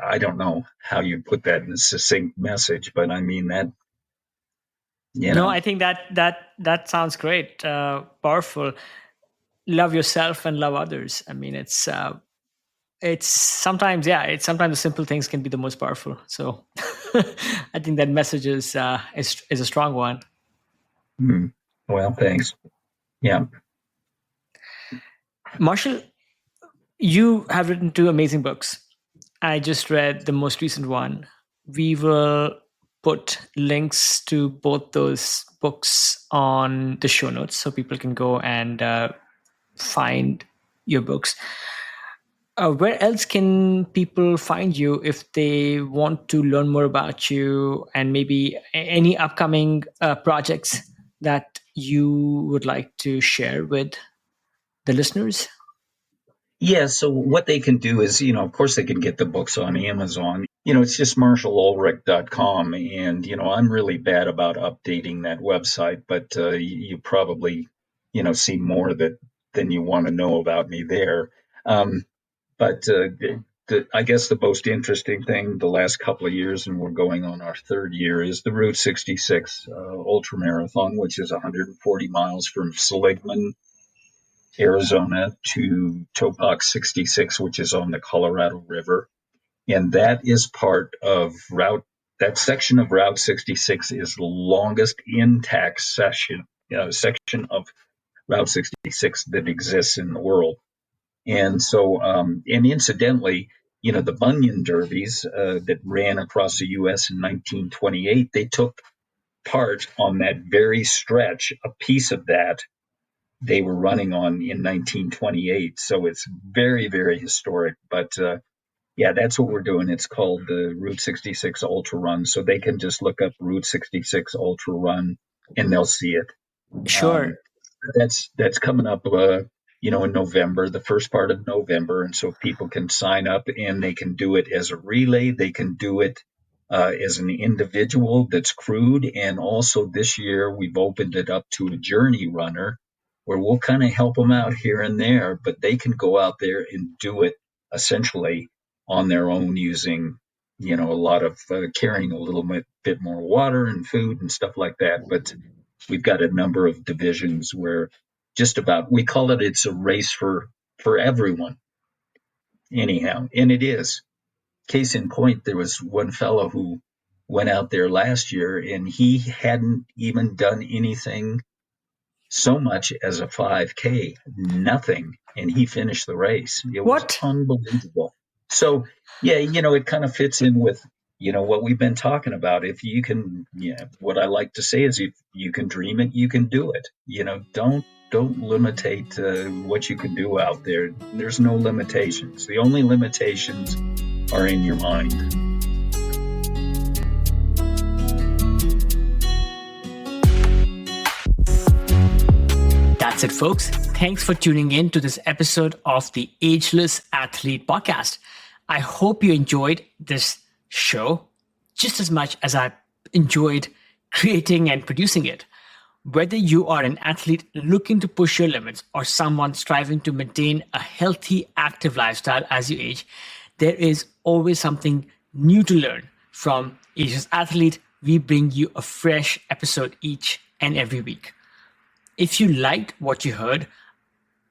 I don't know how you put that in a succinct message, but I mean that. No, I think that sounds great. Powerful. Love yourself and love others. I mean, it's sometimes the simple things can be the most powerful. So I think that message is a strong one. Well, thanks. Yeah. Marshall, you have written 2 amazing books. I just read the most recent one. We will put links to both those books on the show notes so people can go and find your books. Where else can people find you if they want to learn more about you, and maybe any upcoming projects that you would like to share with the listeners? Yeah, so what they can do is, of course they can get the books on Amazon. It's just marshallulrich.com. And, I'm really bad about updating that website, but you probably, see more than you want to know about me there. But I guess the most interesting thing the last couple of years, and we're going on our third year, is the Route 66 Ultramarathon, which is 140 miles from Seligman, Arizona to Topak 66, which is on the Colorado River. And that is part of that section of Route 66 is the longest intact section of Route 66 that exists in the world. And so, and incidentally, the Bunyan Derbies that ran across the U.S. in 1928, they took part on that very stretch, a piece of that they were running on in 1928. So it's very, very historic. But yeah, that's what we're doing. It's called the Route 66 Ultra Run. So they can just look up Route 66 Ultra Run and they'll see it. Sure. That's coming up, in November, the first part of November, and so people can sign up and they can do it as a relay. They can do it as an individual that's crewed, and also this year we've opened it up to a journey runner, where we'll kind of help them out here and there, but they can go out there and do it essentially on their own using, a lot of carrying a little bit more water and food and stuff like that, but. We've got a number of divisions where we call it's a race for everyone anyhow. And it is. Case in point, there was one fellow who went out there last year and he hadn't even done anything so much as a 5K, nothing. And he finished the race. It was unbelievable. So, yeah, it kind of fits in with, what we've been talking about. If you can, what I like to say is if you can dream it, you can do it. Don't limitate what you can do out there. There's no limitations. The only limitations are in your mind. That's it, folks. Thanks for tuning in to this episode of the Ageless Athlete Podcast. I hope you enjoyed this show just as much as I enjoyed creating and producing it. Whether you are an athlete looking to push your limits or someone striving to maintain a healthy, active lifestyle as you age, there is always something new to learn. From Ageless Athlete, we bring you a fresh episode each and every week. If you liked what you heard,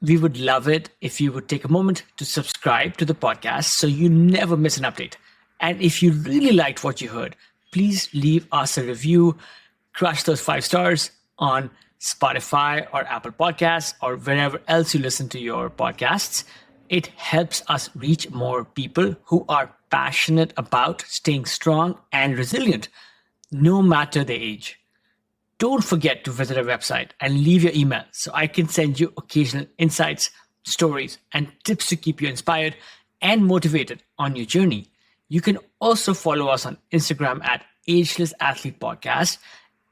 we would love it if you would take a moment to subscribe to the podcast so you never miss an update. And if you really liked what you heard, please leave us a review, crush those 5 stars on Spotify or Apple Podcasts or wherever else you listen to your podcasts. It helps us reach more people who are passionate about staying strong and resilient, no matter their age. Don't forget to visit our website and leave your email so I can send you occasional insights, stories, and tips to keep you inspired and motivated on your journey. You can also follow us on Instagram at Ageless Athlete Podcast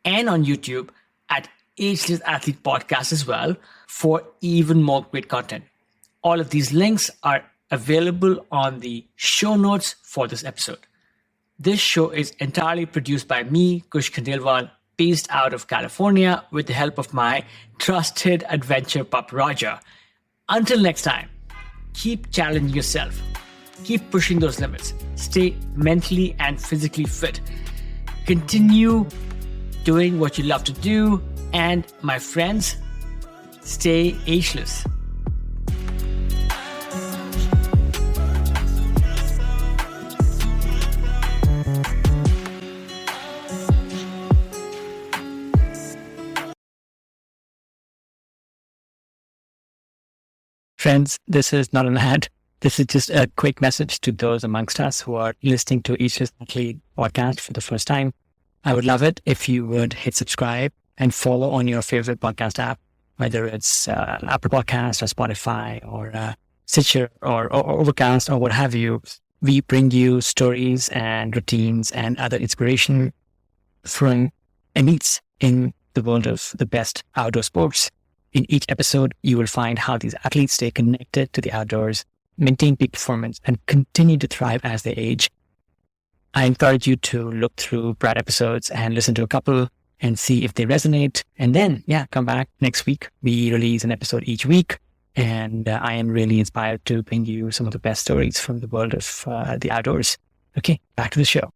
and on YouTube at Ageless Athlete Podcast as well for even more great content. All of these links are available on the show notes for this episode. This show is entirely produced by me, Kush Khandelwal, based out of California with the help of my trusted adventure pup Roger. Until next time, keep challenging yourself. Keep pushing those limits. Stay mentally and physically fit. Continue doing what you love to do. And my friends, stay ageless. Friends, this is not an ad. This is just a quick message to those amongst us who are listening to Ageless Athlete Podcast for the first time. I would love it if you would hit subscribe and follow on your favorite podcast app, whether it's Apple Podcasts or Spotify or Stitcher or Overcast or what have you. We bring you stories and routines and other inspiration from elites in the world of the best outdoor sports. In each episode, you will find how these athletes stay connected to the outdoors, maintain peak performance, and continue to thrive as they age. I encourage you to look through Brad episodes and listen to a couple and see if they resonate. And then, come back next week. We release an episode each week. And I am really inspired to bring you some of the best stories from the world of the outdoors. Okay, back to the show.